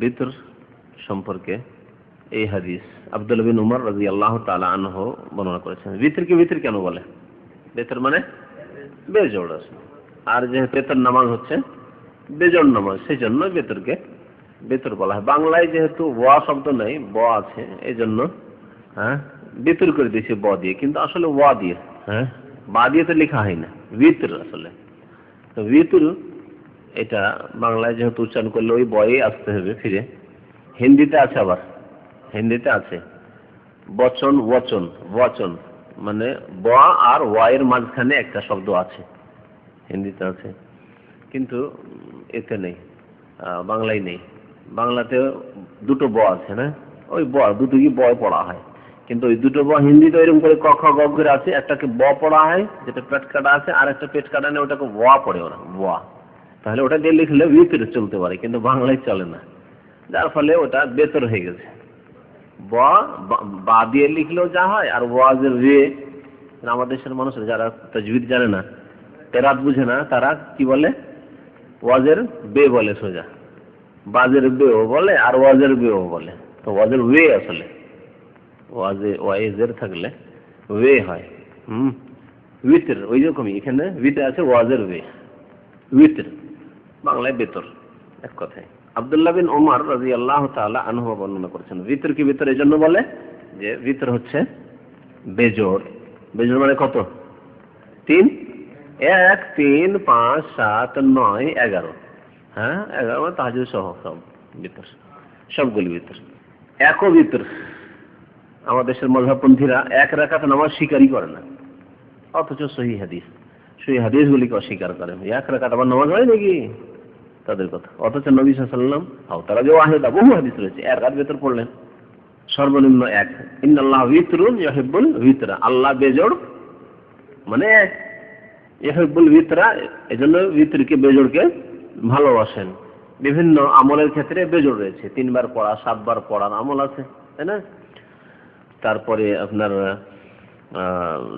বিতর সম্পর্কে এই হাদিস আব্দুল্লাহ বিন উমর রাদিয়াল্লাহু তাআলা আনহু বর্ণনা করেছেন। বিতরকে বিতর কেন বলে? বিতর মানে বেজোড়। আর যেহেতু বিতর নামাজ হচ্ছে বেজোড় নামাজ, সেই জন্য বিতরকে বিতর বলা হয়। বাংলায় যেহেতু ওয়া শব্দ নেই, ব আছে, এই জন্য বিতর করে দিয়েছে ব দিয়ে, কিন্তু আসলে ওয়া দিয়ে, বা দিয়ে তো লেখা হয় না, বিতর আসলে। তো বিতর এটা বাংলায় যেহেতু উচ্চারণ করলে ওই বয়ে আসতে হবে ফিরে। হিন্দিতে আছে, আবার হিন্দিতে আছে বচন, ওচন, বচন মানে ব আর ওয়াইয়ের মাঝখানে একটা শব্দ আছে, হিন্দিতে আছে, কিন্তু এতে নেই, বাংলায় নেই। বাংলাতে দুটো ব আছে না, ওই ব দুটো কি ব পড়া হয়, কিন্তু ওই দুটো ব হিন্দিতে এরকম করে ক খ গ করে আছে, একটাকে ব পড়া হয় যেটা পেট কাটা আছে, আর একটা পেট কাটা নেই, ওটাকে ওয়া পড়ে ওরা, ওয়া। তাহলে ওটা দিয়ে লিখলে ভিতরে চলতে পারে, কিন্তু বাংলায় চলে না, যার ফলে ওটা বেতর হয়ে গেছে। বা দিয়ে লিখলেও যা হয়, আর ওয়াজের রে, আমাদের দেশের মানুষের যারা তাজবিদ জানে না, কেরাত বুঝে না, তারা কি বলে? ওয়াজের বে বলে সোজা, বাজের বেও বলে, আর ওয়াজের বেও বলে। তো ওয়াজের ওয়ে আসলে ওয়াজের থাকলে ওয়ে হয়। উইতর ওই রকমই, এখানে উইতে আছে ওয়াজের ওয়ে, উইতর বাংলায় বেতর, এক কথায়। আব্দুল্লাহ বিন ওমর রাদিয়াল্লাহু তাআলা আনহু বর্ণনা করেছেন, ভিতর কি ভিতর এই জন্য বলে যে ভিতর হচ্ছে বেজোড়। বেজোড় মানে কত? 3, 1, 3, 5, 7, 9, 11। 11 মানে তাহাজ্জুদ সহ সব ভিতর, সবগুলি ভিতর। একও ভিতর। আমাদের দেশের মাযহাবপন্থীরা এক রাকাত নামাজ স্বীকারই করে না, অথচ সহিহ হাদিসগুলিকে অস্বীকার করে। এক রাকাত আবার নামাজ হয় নাকি তাদের কথা। অথচ নবী সাল্লাল্লাহু আলাইহি ওয়াসাল্লাম তারা যে ওয়াহিদা, বহু হাদিস রয়েছে, এক রাত ভিতর পড়লেন, সর্বনিম্ন এক। ইন্নাল্লাহা বিতরুন ইউহিব্বুল বিতরা, আল্লাহ বেজোড় মানে এক, ইউহিব্বুল বিতরা, এজন্য বিতরকে বেজোড়কে ভালোবাসেন। বিভিন্ন আমলের ক্ষেত্রে বেজোড় রয়েছে, 3 বার পড়া, 7 বার পড়ার আমল আছে, তাই না? তারপরে আপনার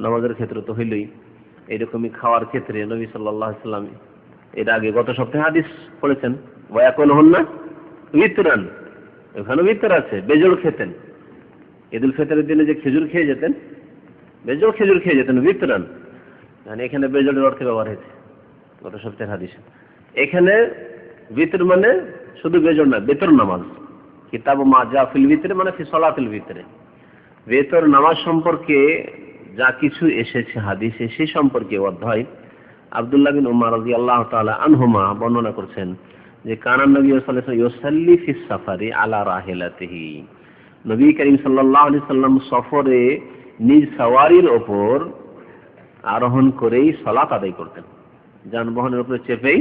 নামাজের ক্ষেত্রে তো হইলই, এইরকমই খাওয়ার ক্ষেত্রে নবী সাল্লাল্লাহু আলাইহি ওয়াসাল্লাম এর আগে গত সপ্তাহে হাদিস পড়েছেন, ওয়ায়াকুলুহুন্না বিতরান, ওখানে বিতর আছে, বেজোড় খেতেন। ঈদুল ফিতরের দিনে যে খেজুর খেয়ে যেতেন, বেজোড় খেজুর খেয়ে যেতেন, বিতরান, মানে এখানে বেজোড়ের অর্থে ব্যবহার হয়েছে গত সপ্তাহের হাদিসে। এখানে বিতর মানে শুধু বেজোড় না, বেতর নামাজ। কিতাব মা জা ফিল বিতরে মানে ফি সালাতিল বিতরে, বেতর নামাজ সম্পর্কে যা কিছু এসেছে হাদিসে, সেই সম্পর্কে অধ্যায় আব্দুল্লাহ বিন উমর রাদিয়াল্লাহু তাআলা আনহুমা বর্ণনা করছেন যে কানা নবী সাল্লাল্লাহু আলাইহি ওয়াসাল্লাম ইউসাল্লি ফিস সাফারি আলা রাহিলাতিহি, নবী করিম সাল্লাল্লাহু আলাইহি সাল্লাম সফরে নিজ সওয়ারির ওপর আরোহণ করেই সালাত আদায় করতেন, যানবাহনের উপরে চেপেই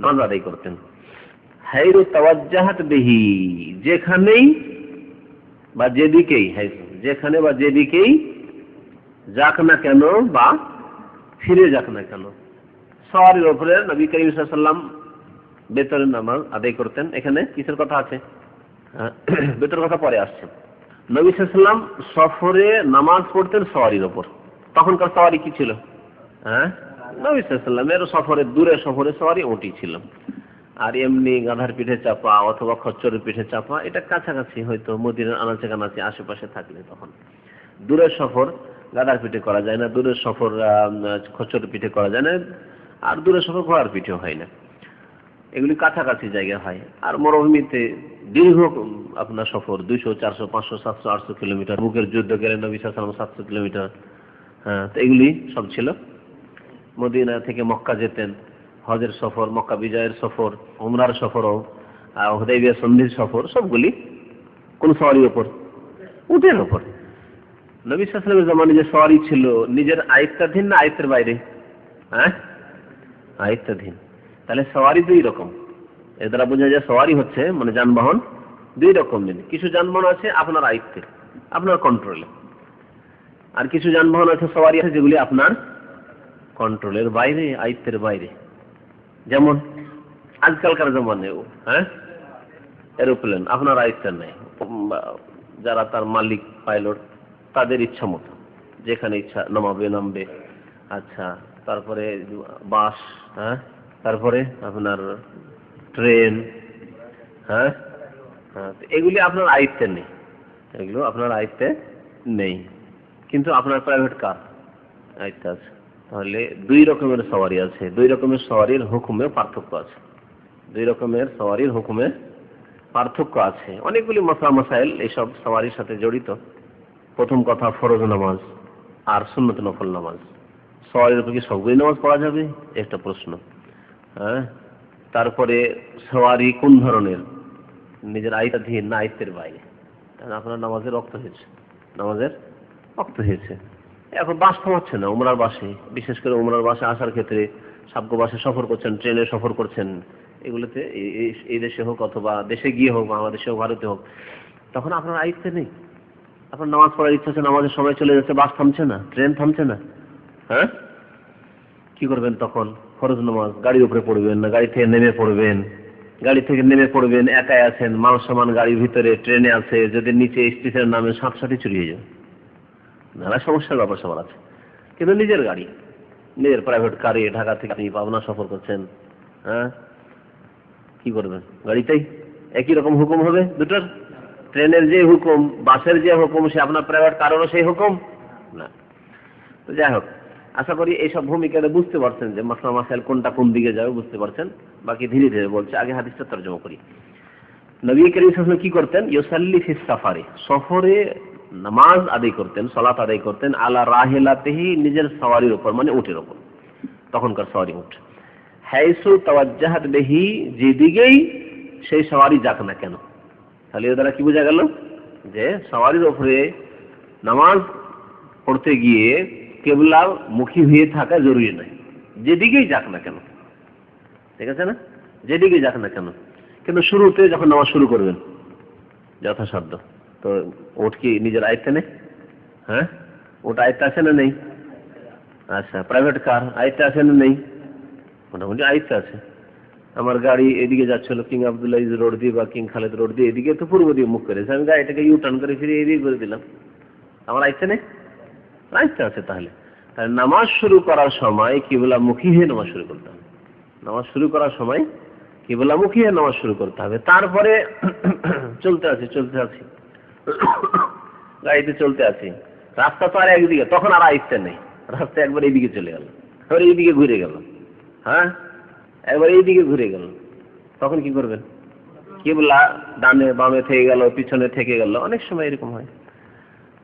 নামাজ আদায় করতেন। হাইরু তাওয়াজ্জাহাত বিহি, যেখানেই বা যেদিকেই, যেখানে বা যেদিকেই যাক না কেন বা ফিরে যাক না কেন, সওয়ারির উপরে নবী করিম সাল্লাল্লাহু আলাইহি ওয়াসাল্লাম বেতরের নামাজ আদায় করতেন। এখানে কিসের কথা আছে? বেতরের কথা পরে আসছে। নবী সাল্লাল্লাহু আলাইহি ওয়াসাল্লাম সফরে নামাজ পড়তেন সওয়ারির উপর। তখনকার সওয়ারি কি ছিল? নবী সাল্লাল্লাহু আলাইহি ওয়াসাল্লামের সফরে, দূরে সফরে সওয়ারি ওটি ছিল। আর এমনি গাধার পিঠে চাপা অথবা খচ্চরের পিঠে চাপা, এটা কাছাকাছি হয়তো মদিনার আনাচে কানাচে আশেপাশে থাকলে তখন। দূরের সফর গাধার পিঠে করা যায় না, দূরের সফর খচ্চরের পিঠে করা যায় না, আর দূরের সফর ঘোড়ার পিঠেও হয় না, এগুলি কাছাকাছি জায়গা হয়। আর মরুভূমিতে দীর্ঘ আপনার সফর 200, 400, 500, 700, 800 কিলোমিটার, বুকের যুদ্ধ গেলেন নবী সাল্লাল্লাহু আলাইহি ওয়াসাল্লাম 700 কিলোমিটার। তো এগুলি সব ছিল। মদিনা থেকে মক্কা যেতেন, হজের সফর, মক্কা বিজয়ের সফর, উমরার সফরও, হুদাইবিয়া সন্ধির সফর, সবগুলি কোন সওয়ারির উপর? উটের উপর। নবী সাল্লাল্লাহু আলাইহি ওয়াসাল্লামের জামানায় যে সওয়ারি ছিল, নিজের আয়ত্তাধীন না আয়ত্তের বাইরে? আয়ত্তাধীন। তাহলে সওয়ারি 2 রকম। এর দ্বারা বোঝা যায় সওয়ারি হচ্ছে মানে যানবাহন 2 রকম। কিছু যানবাহন আছে আপনার আয়ত্তে, আপনার কন্ট্রোলে, আর কিছু যানবাহন আছে সওয়ারি আছে যেগুলি আপনার কন্ট্রোলের বাইরে, আয়ত্তের বাইরে। যেমন আজকালকার জমানে এরোপ্লেন আপনার আয়ত্তের নেই, যারা তার মালিক পাইলট তাদের ইচ্ছা মতো যেখানে ইচ্ছা নামবে। আচ্ছা, তারপরে বাস, তারপরে আপনার ট্রেন, হ্যাঁ হ্যাঁ, এগুলি আপনার আয়ত্তে নেই, এগুলো আপনার আয়ত্তে নেই, কিন্তু আপনার প্রাইভেট কার আয়ত্তে আছে। তাহলে দুই রকমের সওয়ারি আছে, দুই রকমের সওয়ারির হুকুমে পার্থক্য আছে, দুই রকমের সওয়ারির হুকুমে পার্থক্য আছে। অনেকগুলি মাসলা মাসাইল এইসব সওয়ারির সাথে জড়িত। প্রথম কথা, ফরজ নামাজ আর সুন্নত নফল নামাজ। সওয়ারির উপর কি সবগুলি নামাজ পড়া যাবে, একটা প্রশ্ন। হ্যাঁ, তারপরে সওয়ারি কোন ধরনের, নিজের আয়ত্তাধীন না আয়ত্তের বাইরে। আপনার নামাজের রক্ত হয়েছে, নামাজের রক্ত হয়েছে, এখন বাস থামাচ্ছে না। উমরার বাসে, বিশেষ করে উমরার বাসে আসার ক্ষেত্রে, সাবকো বাসে সফর করছেন, ট্রেনে সফর করছেন, এগুলোতে এই দেশে হোক অথবা দেশে গিয়ে হোক, বাংলাদেশে হোক, ভারতে হোক, তখন আপনার আয়ত্তে নেই। আপনার নামাজ পড়ার ইচ্ছা আছে, নামাজের সময় চলে যাচ্ছে, বাস থামছে না, ট্রেন থামছে না। হ্যাঁ, কি করবেন তখন? ফরজ নামাজ গাড়ির উপরে পড়বেন না, গাড়ি থেকে নেমে পড়বেন। গাড়ি থেকে নেমে পড়বেন, একাই আছেন, মাল সামান গাড়ির ভিতরে, ট্রেনে আছে, যদি নিচে স্টেশনের নামে সাথে চুরিয়ে যাবে, নানা সমস্যার ব্যাপার সবার আছে। কিন্তু নিজের গাড়ি, নিজের প্রাইভেট কারে ঢাকা থেকে আপনি পাবনা সফর করছেন, হ্যাঁ, কি করবেন? গাড়িতেই একই রকম হুকুম হবে দুটোর? ট্রেনের যে হুকুম, বাসের যে হুকুম, সে আপনার প্রাইভেট কারেরও সেই হুকুম না। তো যাই হোক, আশা করি এইসব ভূমিকাটা বুঝতে পারছেন যে মাসলা মাসাইল কোনটা কোন দিকে যাবে বুঝতে পারছেন। বাকি ধীরে ধীরে বলছে, আগে হাদিসটা তর্জমা করি। নবী করিম সাল্লাল্লাহু আলাইহি ওয়াসাল্লাম কি করতেন? ইউসাল্লি ফিস সাফারে, সফরে নামাজ আদায় করতেন, সালাত আদায় করতেন, আলা রাহিলাতিহি, নিজের সওয়ারির উপর, মানে উটের উপর। তখনকার সওয়ারি উট। হাইসু তাওয়াজ্জাহাত বিহি, যেদিকেই সেই সওয়ারি যাক না কেন। তাহলে এর দ্বারা কি বোঝা গেল? যে সওয়ারির উপরে নামাজ পড়তে গিয়ে কেবলা মুখী হয়ে থাকা জরুরি নয়, যেদিকেই যাক না কেন। ঠিক আছে না? যেদিকেই যাক না কেন। কিন্তু শুরুতে যখন নামাজ শুরু করবেন যথাসাধ্য, তো ওট কি নিজের আয়ত্তে নেই? হ্যাঁ, ওটা আয়ত্তে আছে না নেই? আচ্ছা, প্রাইভেট কার আয়ত্তে আছে না নেই? মোটামুটি আয়ত্তে আছে। আমার গাড়ি এদিকে যাচ্ছিল কিং আবদুল্লাহ রোড দিয়ে বা কিং খালেদ রোড দিয়ে, এদিকে তো পূর্ব দিয়ে মুখ করেছে, আমি গাড়িটাকে ইউ টার্ন করে ফিরে এদিকে করে দিলাম, আমার আয়ত্তে নেই? আয়ত্তে আছে। তাহলে নামাজ শুরু করার সময় কিবলামুখী হয়ে নামাজ শুরু করতে হবে। নামাজ শুরু করার সময় কিবলামুখী হয়ে নামাজ শুরু করতে হবে। তারপরে চলতে আছি গাড়িতে চলতে আছি, রাস্তা তো আর একদিকে, তখন আর আয়ত্তে নেই, রাস্তা একবার এইদিকে চলে গেল, এবার এইদিকে ঘুরে গেল, হ্যাঁ, একবার এইদিকে ঘুরে গেল, তখন কি করবেন? কিবলা ডানে বামে থেকে গেল, পিছনে থেকে গেল, অনেক সময় এরকম হয়,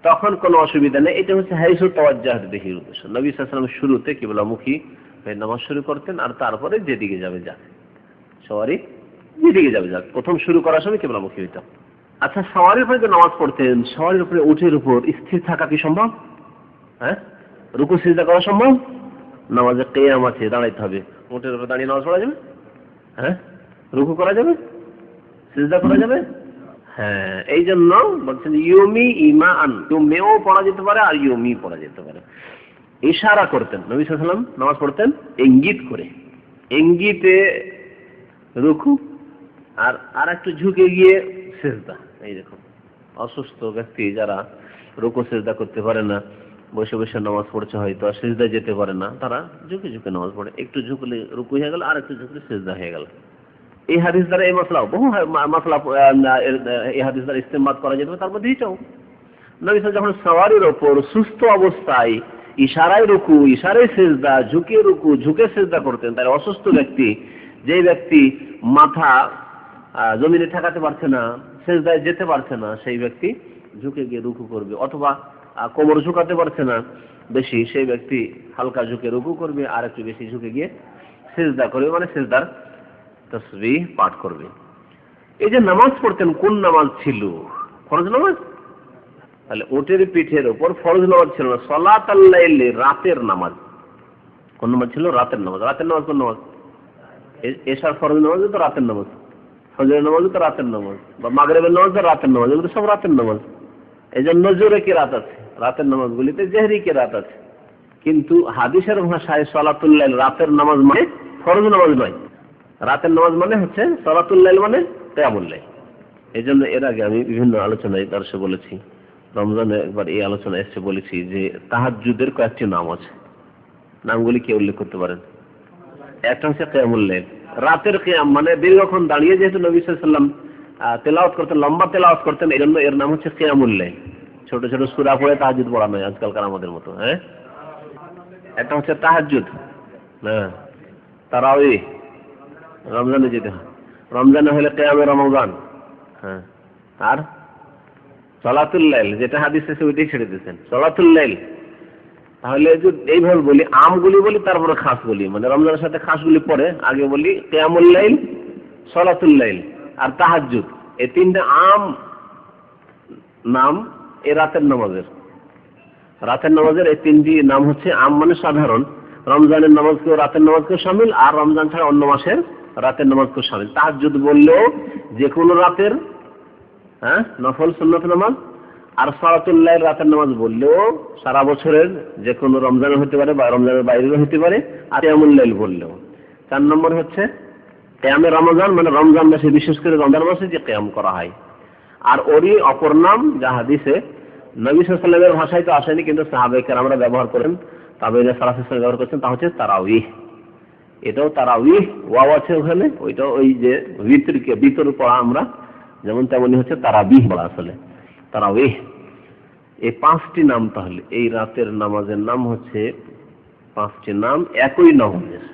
তখন কোনো অসুবিধা নেই। এটা হচ্ছে হাইসু তাওয়াজ্জাহাত বিহির উদ্দেশ্য। নবী সাল্লাল্লাহু আলাইহি ওয়াসাল্লাম শুরুতে কিবলামুখী হয়ে নামাজ শুরু করতেন, আর তারপরে যেদিকে যাবে যাক, সওয়ারি যেদিকে যাবে যাক, প্রথম শুরু করার সময় কিবলামুখী হইতাম। আচ্ছা, সওয়ারির উপরে নামাজ পড়তেন, সওয়ারির উপরে উটের উপর স্থির থাকা কি সম্ভব? হ্যাঁ, রুকু সিজদা করা সম্ভব? নামাজে কিয়াম আছে, দাঁড়াইতে হবে, উটের উপরে দাঁড়িয়ে নামাজ পড়া যাবে? হ্যাঁ, রুকু করা যাবে, সিজদা করা যাবে? হ্যাঁ, এই জন্য বলছেন ইউমি ইমান, ইউমেও পড়া যেতে পারে আর ইউমি পড়া যেতে পারে। ইশারা করতেন নবী সাল্লাল্লাহু আলাইহি ওয়াসাল্লাম, নামাজ পড়তেন ইঙ্গিত করে, ইঙ্গিতে রুকু আর একটু ঝুঁকে গিয়ে সিজদা। এই দেখুন, অসুস্থ ব্যক্তি যারা রুকু সিজদা করতে পারে না, বসে বসে নামাজ পড়ছে, হয়তো সিজদা যেতে পারে না, তারা ঝুঁকে ঝুঁকে নামাজ পড়ে, একটু ঝুঁকলে রুকু হয়ে গেল, আর একটু ঝুঁকলে সিজদা হয়ে গেল। এই হাদিস দ্বারা এই মশলা, বহু মশলা এই হাদিস দ্বারা ইস্তেমাদ করা যেতে পারে। তার মধ্যে এইটাও, নবী সাল্লাল্লাহু আলাইহি ওয়াসাল্লাম যখন সওয়ারির ওপর সুস্থ অবস্থায় ইশারায় রুকু, ইশারায় সিজদা, ঝুঁকে রুকু, ঝুঁকে সিজদা করতেন, তাহলে অসুস্থ ব্যক্তি, যে ব্যক্তি মাথা জমিনে ঠেকাতে পারছে না, সিজদায় যেতে পারছে না, সেই ব্যক্তি ঝুঁকে গিয়ে রুকু করবে, অথবা কোমর ঝুঁকাতে পারছে না বেশি, সেই ব্যক্তি হালকা ঝুঁকে রুকু করবে, আর একটু বেশি ঝুঁকে গিয়ে সিজদা করবে, মানে সিজদার তাসবিহ পাঠ করবে। এই যে নামাজ পড়তেন, কোন নামাজ ছিল? ফরজ নামাজ। তাহলে ওটের পিঠের ওপর ফরজ নামাজ ছিল না, সালাতুল লাইল, রাতের নামাজ। কোন নামাজ ছিল? রাতের নামাজ। রাতের নামাজ কোন নামাজ? এশার ফরজ নামাজ তো রাতের নামাজ, ফজরের নামাজ তো রাতের নামাজ, বা মাগরিবের নামাজ তো রাতের নামাজ, এগুলো সব রাতের নামাজ। এই জন্য নজরে কি রাত আছে, রাতের নামাজগুলিতে জেহরি কি রাত আছে। কিন্তু হাদিসের ভাষায় সালাতুল লাইল রাতের নামাজ মানে ফরজ নামাজ নয়। রাতের নামাজ মানে হচ্ছে সালাতুল লাইল, মানে কিয়ামুল লাইল। এই জন্য এর আগে আমি বিভিন্ন আলোচনায় দর্শে বলেছি, রমজানে একবার এই আলোচনা এসে বলেছি যে তাহাজ্জুদের কয়েকটি নাম আছে, নামগুলি কে উল্লেখ করতে পারেন? একটা হচ্ছে কিয়ামুল লাইল, রাতের কিয়াম, মানে দীর্ঘক্ষণ দাঁড়িয়ে যেহেতু নবী সাল্লাল্লাহু আলাইহি ওয়াসাল্লাম তেলাওয়াত করতেন, লম্বা তেলাওয়াত করতেন, এই জন্য এর নাম হচ্ছে কিয়ামুল লাইল। ছোট ছোট সূরা পড়ে তাহাজ্জুদ পড়া নয় আজকালকার আমাদের মতো। হ্যাঁ, একটা হচ্ছে তাহাজ্জুদ, হ্যাঁ, তারাওয়িহ, রমজানে যেতে হয়, রমজানে হলে কিয়ামে রমাদান, হ্যাঁ, আর সালাতুল লাইল যেটা হাদিসে আছে ওইটাই ছেড়ে দিয়েছেন, সালাতুল লাইল। তাহলে যদি এইভাবে বলি, আমগুলি বলি তারপরে খাস বলি, মানে রমজানের সাথে খাসগুলি পরে আগে বলি কিয়ামুল লাইল, সালাতুল লাইল আর তাহাজ্জুদ। এই তিনটা আম নাম এই রাতের নামাজের। রাতের নামাজের এই তিনটি নাম হচ্ছে আম, মানে সাধারণ। রমজানের নামাজকেও রাতের নামাজকেও শামিল, আর রমজান ছাড়া অন্য মাসের রাতের নামাজকেও শামিল। তাহাজ্জুদ বললেও যে কোনো রাতের, হ্যাঁ, নফল সুন্নত নামাজ। আর সালাতুল লাইল রাতের নামাজ বললেও সারা বছরের যে কোনো রমজানে হতে পারে বা রমজানের বাইরেও হতে পারে। আর কিয়ামুল লাইল বললেও। 4 নম্বর হচ্ছে কিয়ামে রমজান, মানে রমজান মাসে, বিশেষ করে রমজান মাসে যে কিয়াম করা হয়। আর ওরই অপর নাম যা হাদিসে নবী সাল্লাল্লাহু আলাইহি ওয়াসাল্লামের ভাষায় তো আসেনি, কিন্তু সাহাবায়ে কেরামরা ব্যবহার করেন, তাবেঈরা সালাফে ব্যবহার করেছেন, তা হচ্ছে তারাউইহ। এটাও তারাউইহ, ওয়াও আছে ওখানে, ওইটা ওই যে ভিতরকে ভিতর পড়া আমরা যেমন, তেমনই হচ্ছে তারাবিহ বলা, আসলে তারাউইহ। এই 5টি নাম, তাহলে এই রাতের নামাজের নাম হচ্ছে 5টি নাম একই নামাজের।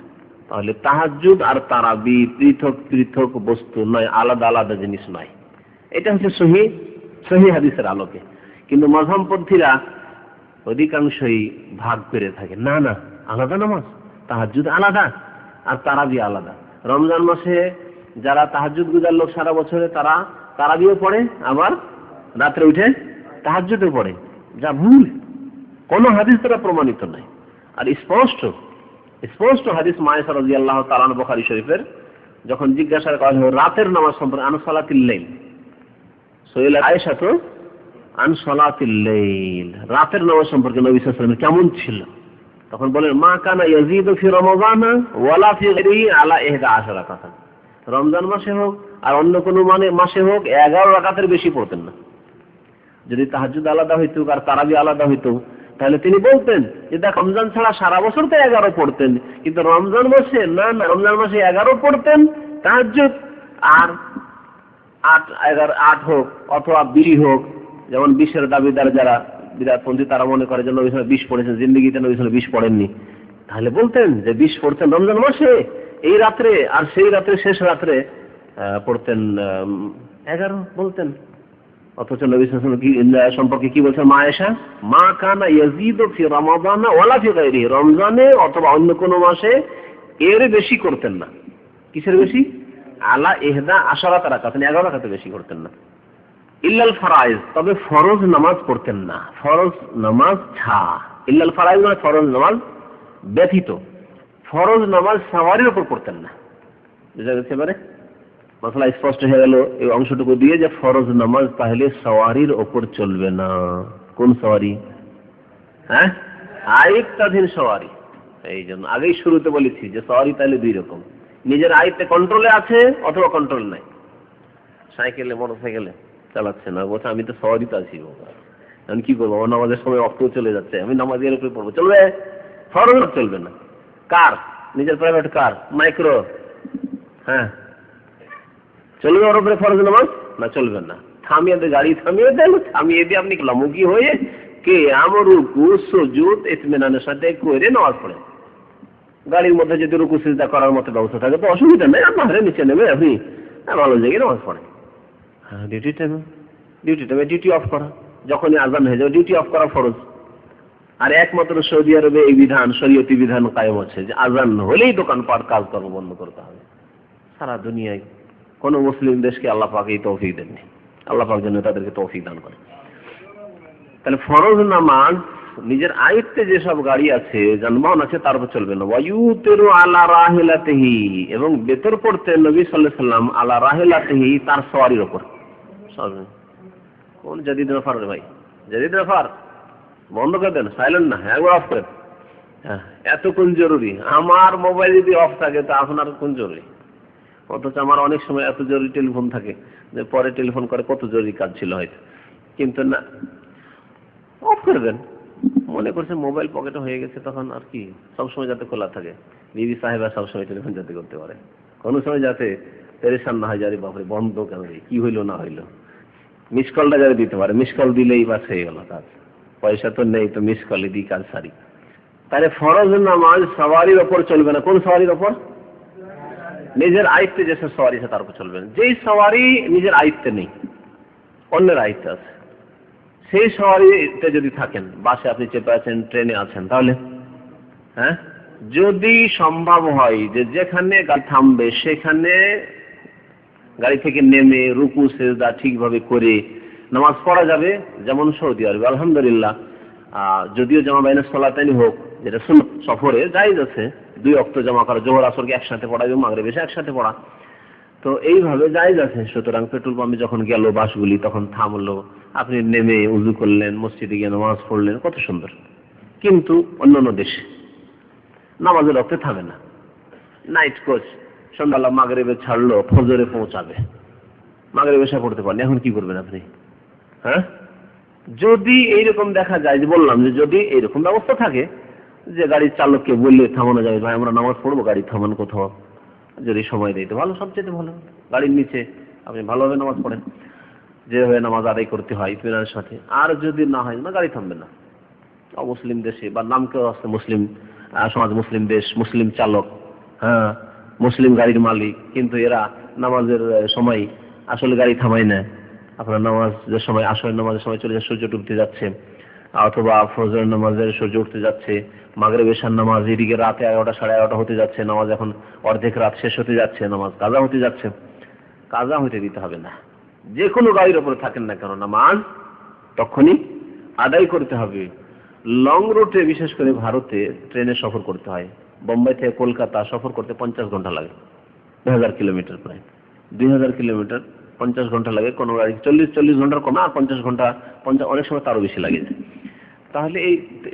তাহলে তাহাজ্জুদ আর তারাবি পৃথক পৃথক বস্তু নয়, আলাদা আলাদা জিনিস নয়। এটা হচ্ছে সহিহ হাদিসের আলোকে। কিন্তু মাযহাবপন্থীরা অধিকাংশই ভাগ করে থাকে, না না, আলাদা নামাজ, তাহাজ্জুদ আলাদা আর তারাবি আলাদা। রমজান মাসে যারা তাহাজ্জুদ গুজার লোক সারা বছরে, তারা তারাবিও পড়ে, আবার রাত্রে উঠে তাহাজ্জুদও পড়ে, যা ভুল। কোন হাদিস দ্বারা প্রমাণিত নয়। আর স্পষ্ট হাদিস মায়েশা রাদিয়াল্লাহু তাআলা আনহা, বুখারী শরীফের, যখন জিজ্ঞাসা করা হলো রাতের নামাজ সম্পর্কে, আন সালাতিল লাইল, সুইলা আয়েশা তো আন সালাতিল লাইল, রাতের নামাজ সম্পর্কে নবী সাল্লাল্লাহু আলাইহি ওয়াসাল্লাম কেমন ছিল, তখন বলেন মা কানা ইয়াজিদু ফি রমাদান ওয়ালা ফি গায়রিহি আলা 11 রাকাত। রমজান মাসে হোক আর অন্য কোনো মাসে হোক 11 রাকাতের বেশি পড়তেন না। যদি তাহাজ্জুদ আলাদা হইতো আর তারাবি আলাদা হইতো, তাহলে তিনি বলতেন যে দেখ, রমজান ছাড়া সারা বছর তো 11 পড়তেন, কিন্তু রমজান মাসে না, রমজান মাসে 11 পড়তেন তাহাজ্জুদ, আর 8 হোক অথবা 20 হোক। যেমন 20-এর দাবিদার যারা বিদআতপন্থী, তারা মনে করে যে নবী সাল্লাল্লাহু আলাইহি ওয়াসাল্লাম 20 পড়েছেন, জিন্দেগিতে নবী সাল্লাল্লাহু আলাইহি ওয়াসাল্লাম 20 পড়েননি। তাহলে বলতেন যে 20 পড়তেন রমজান মাসে এই রাত্রে, আর সেই রাত্রে শেষ রাত্রে পড়তেন 11 বলতেন। অথচ নবী সাল্লাল্লাহু আলাইহি ওয়াসাল্লাম সম্পর্কে কি বলছেন মা আয়েশা, মা কানা ইয়াজিদু ফি রমাদান ওয়ালা ফি গায়রিহি, রমজানে অথবা অন্য কোনো মাসে এর বেশি করতেন না। কিসের বেশি? আলা 11 রাকাত, 11 রাকাতের বেশি করতেন না। ইল্লাল ফারাইজ, তবে ফরজ নামাজ পড়তেন না, ফরজ নামাজ ছাড়া। ইল্লাল ফারাইজ মানে ফরজ নামাজ ব্যতীত। ফরজ নামাজ সাওয়ারির উপর পড়তেন না। বুঝা গেছে এবারে? মাসলা স্পষ্ট হয়ে গেল এই অংশটুকু দিয়ে, যে ফরজ নামাজ তাহলে সাওয়ারির ওপর চলবে না। কোন সাওয়ারি? হ্যাঁ, আয়ত্তাধীন সাওয়ারি। এই জন্য আগেই শুরুতে বলেছি যে সাওয়ারি তাহলে 2 রকম, নিজের আয়ত্তে কন্ট্রোলে আছে অথবা কন্ট্রোল নাই। সাইকেলে মোটরসাইকেলে চালাচ্ছে না, বলছে আমি তো সাওয়ারিতে আছি, আমি কি করবো, আমার নামাজের সময় অক্ট চলে যাচ্ছে, আমি নামাজের উপরে পড়বো, চলবে? ফরজ চলবে না। কার? নিজের প্রাইভেট কার, মাইক্রো, হ্যাঁ, চলবে ওর উপরে ফরজ নামাজ? না, চলবে না। থামিয়ে দে, গাড়ি থামিয়ে দেন, থামিয়ে দিয়ে আপনি লামুকি হয়ে কে আমার রুকু সুজুদ ইতমিনানের সাথে করে নামাজ পড়ে। গাড়ির মধ্যে যদি রুকু সিজদা করার মতো ব্যবস্থা থাকে তো অসুবিধা নেই, আপনার নিচে নেমে আপনি ভালো জায়গায় নামাজ পড়েন। হ্যাঁ, ডিউটি টাইমে ডিউটি অফ করা, যখনই আজান হয়ে যাবে ডিউটি অফ করা ফরজ। আর একমাত্র সৌদি আরবে এই বিধান, শরীয়তি বিধান কায়েম আছে যে আজান হলেই দোকানপাট কাজকর্ম বন্ধ করতে হবে। সারা দুনিয়ায় কোন মুসলিম দেশকে আল্লাহ পাক এই তৌফিক দেননি। আল্লাহ পাক যেন তাদেরকে তৌফিক দান করে। তাহলে ফরজ নামাজ নিজের আয়ত্তে যেসব গাড়ি আছে, যানবাহন আছে, তার উপর চলবে না। ওয়ায়ুতিরু আলা রাহিলাতিহি, এবং বেতর পড়তে নবী সাল্লাল্লাহু আলাইহি ওয়াসাল্লাম আলা রাহিলাতিহি, তার সওয়ারির উপর। কোন জাদিদ নফার রে ভাই, জাদিদ নফার বন্ধ করে দেন, সাইলেন্ট না, একবার অফ করেন। এত কোন জরুরি? আমার মোবাইল যদি অফ থাকে তা আপনার কোন জরুরি? অথচ আমার অনেক সময় এত জরুরি টেলিফোন থাকে যে পরে টেলিফোন করে, কত জরুরি কাজ ছিল হয়তো, কিন্তু না, অফ করে দেন। মনে করছে মোবাইল পকেটে হয়ে গেছে, তখন আর কি, সবসময় যাতে খোলা থাকে। বিবি সাহেবা সবসময় টেলিফোন যাতে করতে পারে, কোনো সময় যাতে পেরেশান না হয়, যারে বাপরে বন্ধ কেন, কি হইলো না হইলো। মিস কলটা যারা দিতে পারে, মিস কল দিলেই বাস হয়ে গেল কাজ, পয়সা তো নেই তো মিস কলে দিই কাজ সারি। তাহলে ফরজ নামাজ সওয়ারির ওপর চলবে না। কোন সওয়ারির ওপর? নিজের আয়ত্তে যেসব সওয়ারি আছে তার উপর চলবে না। যেই সওয়ারি নিজের আয়ত্তে নেই, অন্যের আয়ত্তে আছে, সেই সওয়ারিতে যদি থাকেন, বাসে আপনি চেপে আছেন, ট্রেনে আছেন, তাহলে হ্যাঁ, যদি সম্ভব হয় যে যেখানে গাড়ি থামবে সেখানে গাড়ি থেকে নেমে রুকু সেজদা ঠিকভাবে করে নামাজ পড়া যাবে, যেমন সৌদি আরবে আলহামদুলিল্লাহ, যদিও জামা বাইনা সালাতাইন হোক, যেটা সুন্নাত, সফরে জায়েজ আছে 2 ওয়াক্ত জামা করা, জোহর আসরকে একসাথে পড়া এবং মাগরিব এশা একসাথে পড়া, তো এইভাবে জায়েজ আছে। সুতরাং পেট্রোল পাম্পে যখন গেল বাসগুলি, তখন থামলো, আপনি নেমে উযু করলেন, মসজিদে গিয়ে নামাজ পড়লেন, কত সুন্দর। কিন্তু অন্যান্য দেশে নামাজের রক্তে থামে না, নাইট কোচ, সন্ধ্যাবেলা মাগরিবে ছাড়লো, ফজরে পৌঁছাবে, মাগরিব এশা পড়তে পারেন, এখন কি করবেন আপনি? হ্যাঁ, যদি এইরকম দেখা যায়, যে বললাম যে যদি এইরকম ব্যবস্থা থাকে যে গাড়ির চালককে বললে থামানো যাবে, ভাই আমরা নামাজ পড়বো, গাড়ি থামান কোথাও, যদি সময় দেয় তো ভালো, সবচেয়ে ভালো। গাড়ির নিচে আপনি ভালোভাবে নামাজ পড়েন, যেভাবে নামাজ আদায় করতে হয় ইতমিনানের সাথে। আর যদি না হয় না, গাড়ি থামবে না। অমুসলিম দেশে বা নাম কেউ আছে মুসলিম সমাজ, মুসলিম দেশ, মুসলিম চালক, হ্যাঁ, মুসলিম গাড়ির মালিক, কিন্তু এরা নামাজের সময় আসলে গাড়ি থামায় না। আপনার নামাজের সময়, আসরের নামাজের সময় চলে যায়, সূর্য ডুবতে যাচ্ছে, অথবা ফজর নামাজের সূর্য উঠতে যাচ্ছে, মাগরিব এশার নামাজ এদিকে রাতে 11টা সাড়ে 11টা হতে যাচ্ছে, নামাজ এখন অর্ধেক রাত শেষ হতে যাচ্ছে, নামাজ কাজা হতে যাচ্ছে, কাজা হতে দিতে হবে না। যে কোনো গাড়ির উপরে থাকেন না কেন, নামাজ তখনই আদায় করতে হবে। লং রুটে, বিশেষ করে ভারতে ট্রেনে সফর করতে হয়, বোম্বাই থেকে কলকাতা সফর করতে 50 ঘন্টা লাগে, 2000 কিলোমিটার, প্রায় 2000 কিলোমিটার, 50 ঘন্টা লাগে। কোনো গাড়ি 40 ঘন্টার কম, আর 50 ঘন্টা, অনেক সময় তারও বেশি লাগে যায়। তাহলে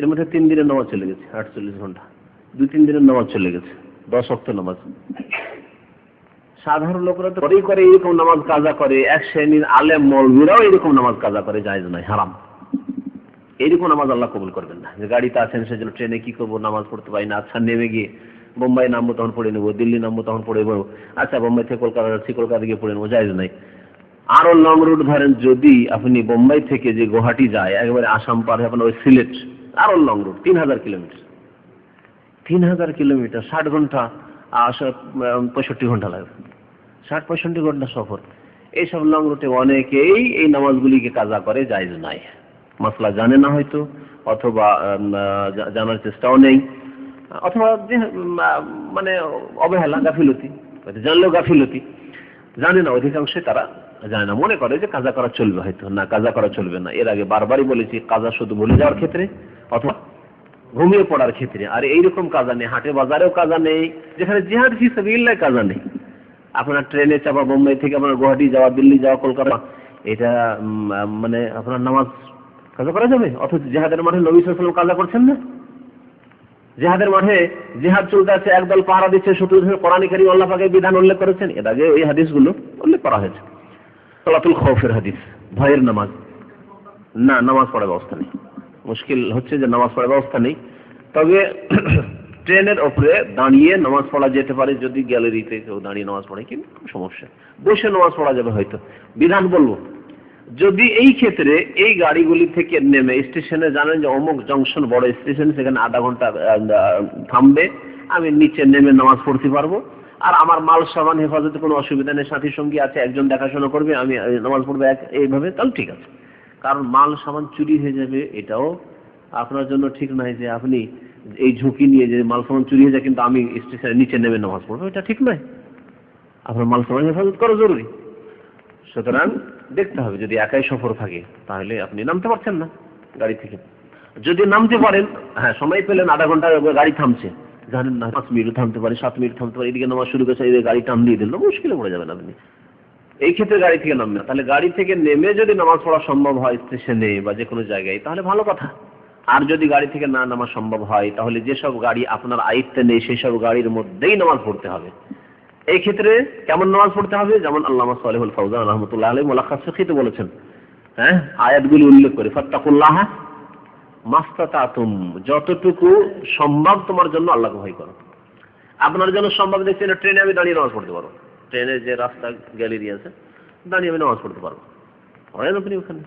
এর মধ্যে 3 দিনের নামাজ চলে গেছে, 48 ঘন্টা, 2-3 দিনের নামাজ চলে গেছে, 10 ওয়াক্ত নামাজ। সাধারণ লোকরা তো করে এরকম নামাজ কাজা করে, এক শ্রেণীর আলেম মৌলভীরাও এরকম নামাজ কাজা করে, জায়েজ নয়, হারাম। এইরকম নামাজ আল্লাহ কবুল করবেন না। যে গাড়িতে আছেন সেজন্য ট্রেনে কি করবো, নামাজ পড়তে পারি না, আচ্ছা নেমে গিয়ে বোম্বাই নামবো তখন পড়ে নেবো, দিল্লি নামবো তখন পড়ে নেবো, আচ্ছা বোম্বাই থেকে কলকাতা যাচ্ছি, কলকাতা গিয়ে পড়ে নেবো, জায়েজ নাই। আরো লং রুট ধরেন, যদি আপনি বোম্বাই থেকে যে গুয়াহাটি যায়, একবারে আসাম পার হয়ে আপনার ওই সিলেট, আরো লং রুট 3000 কিলোমিটার, 3000 কিলোমিটার, 60 ঘন্টা, 65 ঘন্টা লাগবে, 60-65 ঘন্টা সফর। এইসব লং রুটে অনেকেই এই নামাজগুলিকে কাজা করে, জায়েজ নাই। মাসলা জানে না হয়তো, অথবা জানার চেষ্টাও নেই, অথবা মানে অবহেলা, গাফিলতি, জানলেও গাফিলতি, জানে না, অধিকাংশই তারা জানে না, মনে করে যে কাজা করা চলবে, হয়তো না, কাজা করা চলবে না। এর আগে বারবারই বলেছি, কাজা শুধু ভুলে যাওয়ার ক্ষেত্রে অথবা ঘুমিয়ে পড়ার ক্ষেত্রে। আর এইরকম কাজা নেই, হাটে বাজারেও কাজা নেই, যেখানে জিহাদ ফি সাবিলিল্লাহ কাজা নেই। আপনার ট্রেনে চাপা, বোম্বাই থেকে আপনার গুয়াহাটি যাওয়া, দিল্লি যাওয়া, কলকাতা, এটা মানে আপনার নামাজ কাজা করা যাবে? অথচ জিহাদের মাঠে নবী সাল্লাল্লাহু আলাইহি ওয়াসাল্লাম কাজা করছেন না? জিহাদের মাঠে জিহাদ চলতে আছে, একদল পাহারা দিচ্ছে, শত্রুদের কোরআনে কারীম আল্লাহ পাকের বিধান উল্লেখ করেছেন, এর আগে এই হাদিসগুলো উল্লেখ করা হয়েছে। সালাতুল খাউফের হাদিস, ভয়ের নামাজ, না, নামাজ পড়ার ব্যবস্থা নেই। মুশকিল হচ্ছে যে নামাজ পড়ার ব্যবস্থা নেই। তবে ট্রেনের ওপরে দাঁড়িয়ে নামাজ পড়া যেতে পারে, যদি গ্যালারিতে কেউ দাঁড়িয়ে নামাজ পড়ে, কিন্তু সমস্যা, বসে নামাজ পড়া যাবে হয়তো। বিধান বলবো, যদি এই ক্ষেত্রে এই গাড়িগুলি থেকে নেমে স্টেশনে, জানেন যে অমুক জংশন বড় স্টেশন, সেখানে আধা ঘন্টা থামবে, আমি নিচে নেমে নামাজ পড়তে পারবো, আর আমার মাল সামান হেফাজতে কোনো অসুবিধা নেই, সাথী সঙ্গী আছে, একজন দেখাশোনা করবে, আমি নামাজ পড়বো এইভাবে, তাহলে ঠিক আছে। কারণ মাল সামান চুরি হয়ে যাবে, এটাও আপনার জন্য ঠিক নয় যে আপনি এই ঝুঁকি নিয়ে যে মাল সামান চুরি হয়ে যায় কিন্তু আমি স্টেশনের নিচে নেমে নামাজ পড়বো, এটা ঠিক নয়। আপনার মাল সামান হেফাজত করা জরুরি। সুতরাং দেখতে হবে, যদি একাই সফর থাকে তাহলে আপনি নামতে পারছেন না গাড়ি থেকে। যদি নামতে পারেন, হ্যাঁ, সময় পেলেন, আধা ঘন্টা গাড়ি থামছে, জানেন না 5 মিনিট থামতে পারে, 7 মিনিট থামতে পারে, এদিকে নামাজ শুরু করেছে, এদিকে গাড়ি টান দিয়ে দিল, মুশকিলে পড়ে যাবেন আপনি। এই ক্ষেত্রে গাড়ি থেকে নামবেন। তাহলে গাড়ি থেকে নেমে যদি নামাজ পড়া সম্ভব হয় স্টেশনে বা যে কোনো জায়গায়, তাহলে ভালো কথা। আর যদি গাড়ি থেকে না নামা সম্ভব হয়, তাহলে যেসব গাড়ি আপনার আয়ত্তে নেই সেই সব গাড়ির মধ্যেই নামাজ পড়তে হবে। এই ক্ষেত্রে কেমন নামাজ পড়তে হবে? যেমন আল্লামা সালেহুল ফাওজান রাহমাতুল্লাহ আলাইহি মুলাক্কাস ফিকিতে বলেছেন, হ্যাঁ, আয়াতগুলি উল্লেখ করে, ফাত্তাকুল্লাহ মাস্তাতাতুম, যতটুকু সম্ভব তোমার জন্য আল্লাহকে ভয় করো। আপনার জন্য সম্ভব দেখছেন ট্রেনে আমি দাঁড়িয়ে নামাজ পড়তে পারবো, ট্রেনের যে রাস্তা গ্যালারি আছে, দাঁড়িয়ে আমি নামাজ পড়তে পারবো। পড়েন আপনি ওখানে,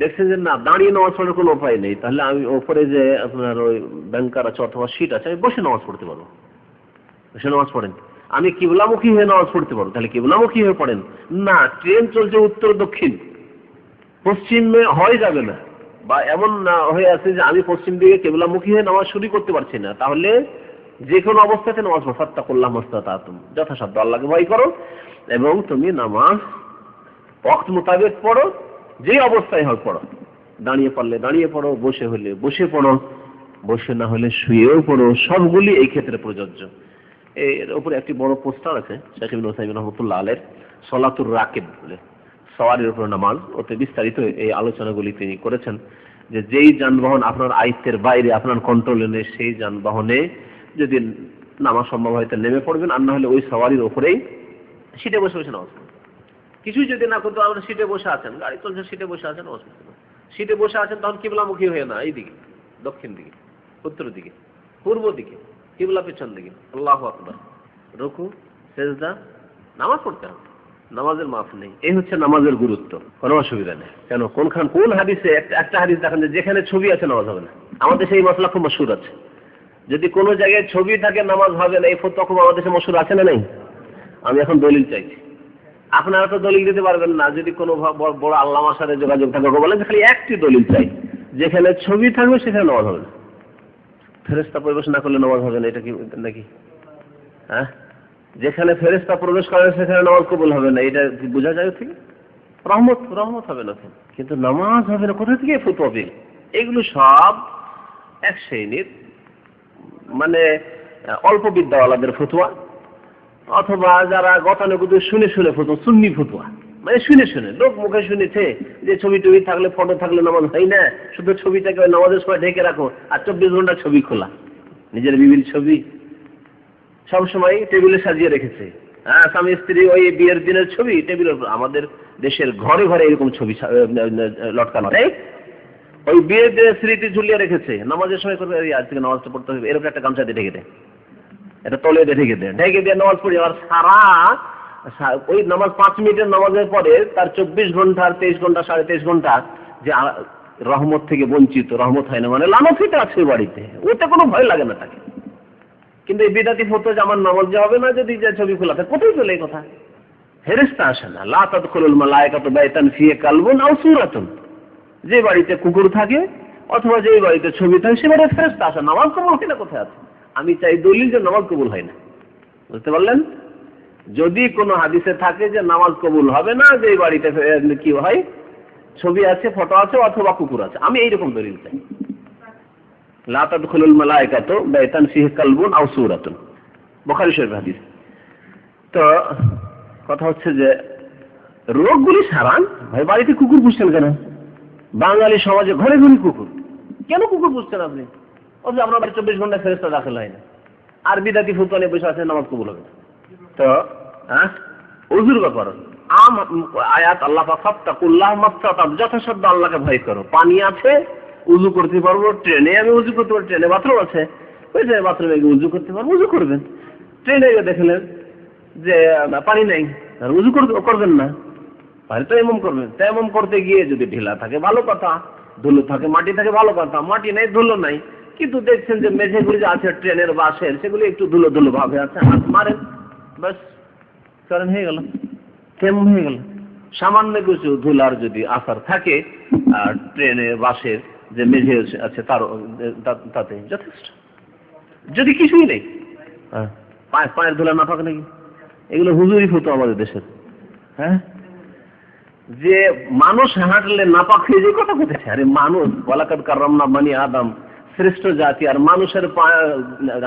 দেখছেন যে না দাঁড়িয়ে নামাজ পড়ার কোনো উপায় নেই, তাহলে আমি ওপরে যে আপনার ওই ব্যাংকার আছে অথবা সিট আছে, আমি বসে নামাজ পড়তে পারবো। বসে নামাজ পড়েন। আমি কিবলামুখী হয়ে নামাজ পড়তে পারবো, তাহলে কিবলামুখী হয়ে পড়েন। না, ট্রেন চলছে উত্তর দক্ষিণ, পশ্চিমে হয়ে যাবে না, বা এমন না হয়ে আছে যে আমি পশ্চিম দিকে কিবলামুখী হয়ে নামাজ শুরু করতে পারছি না, তাহলে যে কোনো অবস্থাতে নামাজ পড়ো। ফাত্তাকুল্লাহ মাস্তাতাতুম, যথাসাধ্য আল্লাহকে ভয় করো এবং তুমি নামাজ ওয়াক্ত মোতাবেক পড়ো, যে অবস্থায় হোক পড়ো। দাঁড়িয়ে পড়লে দাঁড়িয়ে পড়ো, বসে হলে বসে পড়ো, বসে না হলে শুয়েও পড়ো, সবগুলি এই ক্ষেত্রে প্রযোজ্য। এর উপরে একটি বড় পোস্টার আছে শেখ ইবনে উসাইমিন রাহমাতুল্লাহ আলাইহির, সলাতুর রাকিব বলে, সওয়ারির উপর নামাজ। ওতে বিস্তারিত এই আলোচনাগুলি তিনি করেছেন যে যেই যানবাহন আপনার আয়ত্তের বাইরে, আপনার কন্ট্রোলে নেই, সেই যানবাহনে যদি নামাজ সম্ভব হয় তাহলে নেমে পড়বেন, আর না হলে ওই সওয়ারির উপরেই সিটে বসে বসে নামাজ পড়বেন। কিছুই যদি না করতে, আপনার সিটে বসে আছেন, গাড়ি চলছে, সিটে বসে আছেন, নামাজ পড়তে পারেন। সিটে বসে আছেন তখন কিবলামুখী হয়ে না এইদিকে, দক্ষিণ দিকে, উত্তর দিকে, পূর্ব দিকে, কিবলা পেছন দিকে। আল্লাহু আকবার, রুকু, সেজদা, নামাজ পড়তে হবে, নামাজের মাফ নেই। এই হচ্ছে নামাজের গুরুত্ব, কোনো অসুবিধা নেই। কেন কোন হাদিসে একটা হাদিস দেখেন যে যেখানে ছবি আছে নামাজ হবে না। আমাদের সেই মশলা খুব মশহুর আছে, যদি কোনো জায়গায় ছবি থাকে নামাজ হবে না, এই ফতোয়া খুব আমাদের দেশে মশহুর আছে না নেই? আমি এখন দলিল চাইছি, আপনারা তো দলিল দিতে পারবেন না। যদি কোনো বড় আল্লামার সাথে যোগাযোগ থাকে, বলেন খালি একটি দলিল চাই, যেখানে ছবি থাকবে সেখানে নামাজ হবে না। ফেরেশতা প্রবেশ না করলে নামাজ হবে না, এটা কি নাকি? হ্যাঁ, যেখানে ফেরেশতা প্রবেশ করে সেখানে নামাজ কবুল হবে না, এটা বোঝা যায় থেকে? রহমত হবে না, কিন্তু নামাজ হবে না। কোথা থেকে ফতোয়া পেল? এগুলো সব এক শ্রেণীর মানে অল্প বিদ্যাওয়ালাদের ফতোয়া, অথবা যারা গতানুগতিক শুনে ফতোয়া, সুন্নি ফতোয়া, মানে শুনে লোক মুখে শুনেছে যে ছবি টবি থাকলে, ফটো থাকলে নামাজ হয় না, শুধু ছবিটাকে নামাজের সময় ঢেকে রাখো, আর 24 ঘন্টা ছবি খোলা, নিজের বিবির ছবি সবসময় টেবিলে সাজিয়ে রেখেছে। হ্যাঁ, স্বামী স্ত্রী ওই বিয়ের দিনের ছবি টেবিলের উপর। আমাদের দেশের ঘরে ঘরে এরকম ছবি লটকানো, ওই বিয়ের দিনের স্মৃতি ঝুলিয়ে রেখেছে, নামাজের সময় করবে আজ থেকে নামাজটা পড়তে হবে, এরকম একটা গামছা দিয়ে ঢেকে দেয়, এটা তলে দিয়ে ঢেকে দিয়ে নামাজ পড়ি। আর সারা ওই নামাজ 5 মিনিটের নামাজের পরে তার 24 ঘন্টা, 23 ঘন্টা, 23.5 ঘন্টা যে রহমত থেকে বঞ্চিত, রহমত হয় না, মানে লানত হইতে আছে বাড়িতে, ওতে কোনো ভয় লাগে না তাকে। কিন্তু এই বিদাতি ফতোয়া যে আমার নামাজ যে হবে না যদি যে ছবি খোলা থাকে, কোথায় চলে এই কথা? ফেরেশতা আসে না। লা তাদখুলুল মালায়েকাতু বাইতান ফিহি কালবুন আও সূরাতুন, যে বাড়িতে কুকুর থাকে অথবা যে বাড়িতে ছবি থাকে সে বাড়িতে ফেরেশতা আসে। নামাজ কবুল হয় না কোথায় আছে? আমি চাই দলিল যে নামাজ কবুল হয় না। বুঝতে পারলেন? যদি কোনো হাদিসে থাকে যে নামাজ কবুল হবে না যে বাড়িতে কি হয়, ছবি আছে, ফটো আছে অথবা কুকুর আছে, আমি এইরকম দলিল চাই। লা তাদখুলুল মালায়েকাতু বাইতান ফিহি কালবুন আও সূরাতুন, বুখারী শরীফের হাদিস। তো কথা হচ্ছে যে রোগগুলি সারান ভাই, বাড়িতে কুকুর পুষছেন কেন? বাঙালি সমাজে ঘরে ঘরে কুকুর, কেন কুকুর পুষছেন আপনি? অথচ আপনার বাড়ি 24 ঘন্টা ফেরেশতা দাখিল হয় না, আর বিদাতি ফতোয়া নিয়ে বসে আছেন, নামাজ কবুল হবে না। তো ওযুর ব্যাপার আয়াত, আল্লাহ পাক ফাত্তাকুল্লাহ মাসতাতাম, যথাসাধ্য আল্লাহকে ভয় করো। পানি আছে, উযু করতে পারবো, ট্রেনে আমি উযু করতে পারবো, ট্রেনে বাথরুম আছে, ওই যে বাথরুমে গিয়ে উযু করতে পারবো, উযু করবেন। ট্রেনে গিয়ে দেখলেন যে পানি নেই, আর উযু করবেন না, তাহলে তায়াম্মুম করবেন। তায়াম্মুম করতে গিয়ে যদি ঢিলা থাকে ভালো কথা, ধুলো থাকে, মাটি থাকে ভালো কথা, মাটি নেই, ধুলো নাই, কিন্তু দেখছেন যে মেঝেগুলি যে আছে ট্রেনের বাসের সেগুলি একটু ধুলো ধুলো ভাবে আছে, হাত মারেন, বাস করেন, হয়ে গেল, তায়াম্মুম হয়ে গেল। সামান্য কিছু ধুলার যদি আসার থাকে আর ট্রেনের বাসের যে মেঝে আছে তাতে যথেষ্ট। যদি কিছুই নেই, পায়ের ধুলা না থাকে নাকি? এগুলো হুজুরি ফতোয়া আমাদের দেশের। হ্যাঁ, যে মানুষ হাঁটলে নাপাক হয়ে যায়, কথা কোথায়? আরে মানুষ, ওয়ালাকাদ কাররামনা বানি আদম, শ্রেষ্ঠ জাতি, আর মানুষের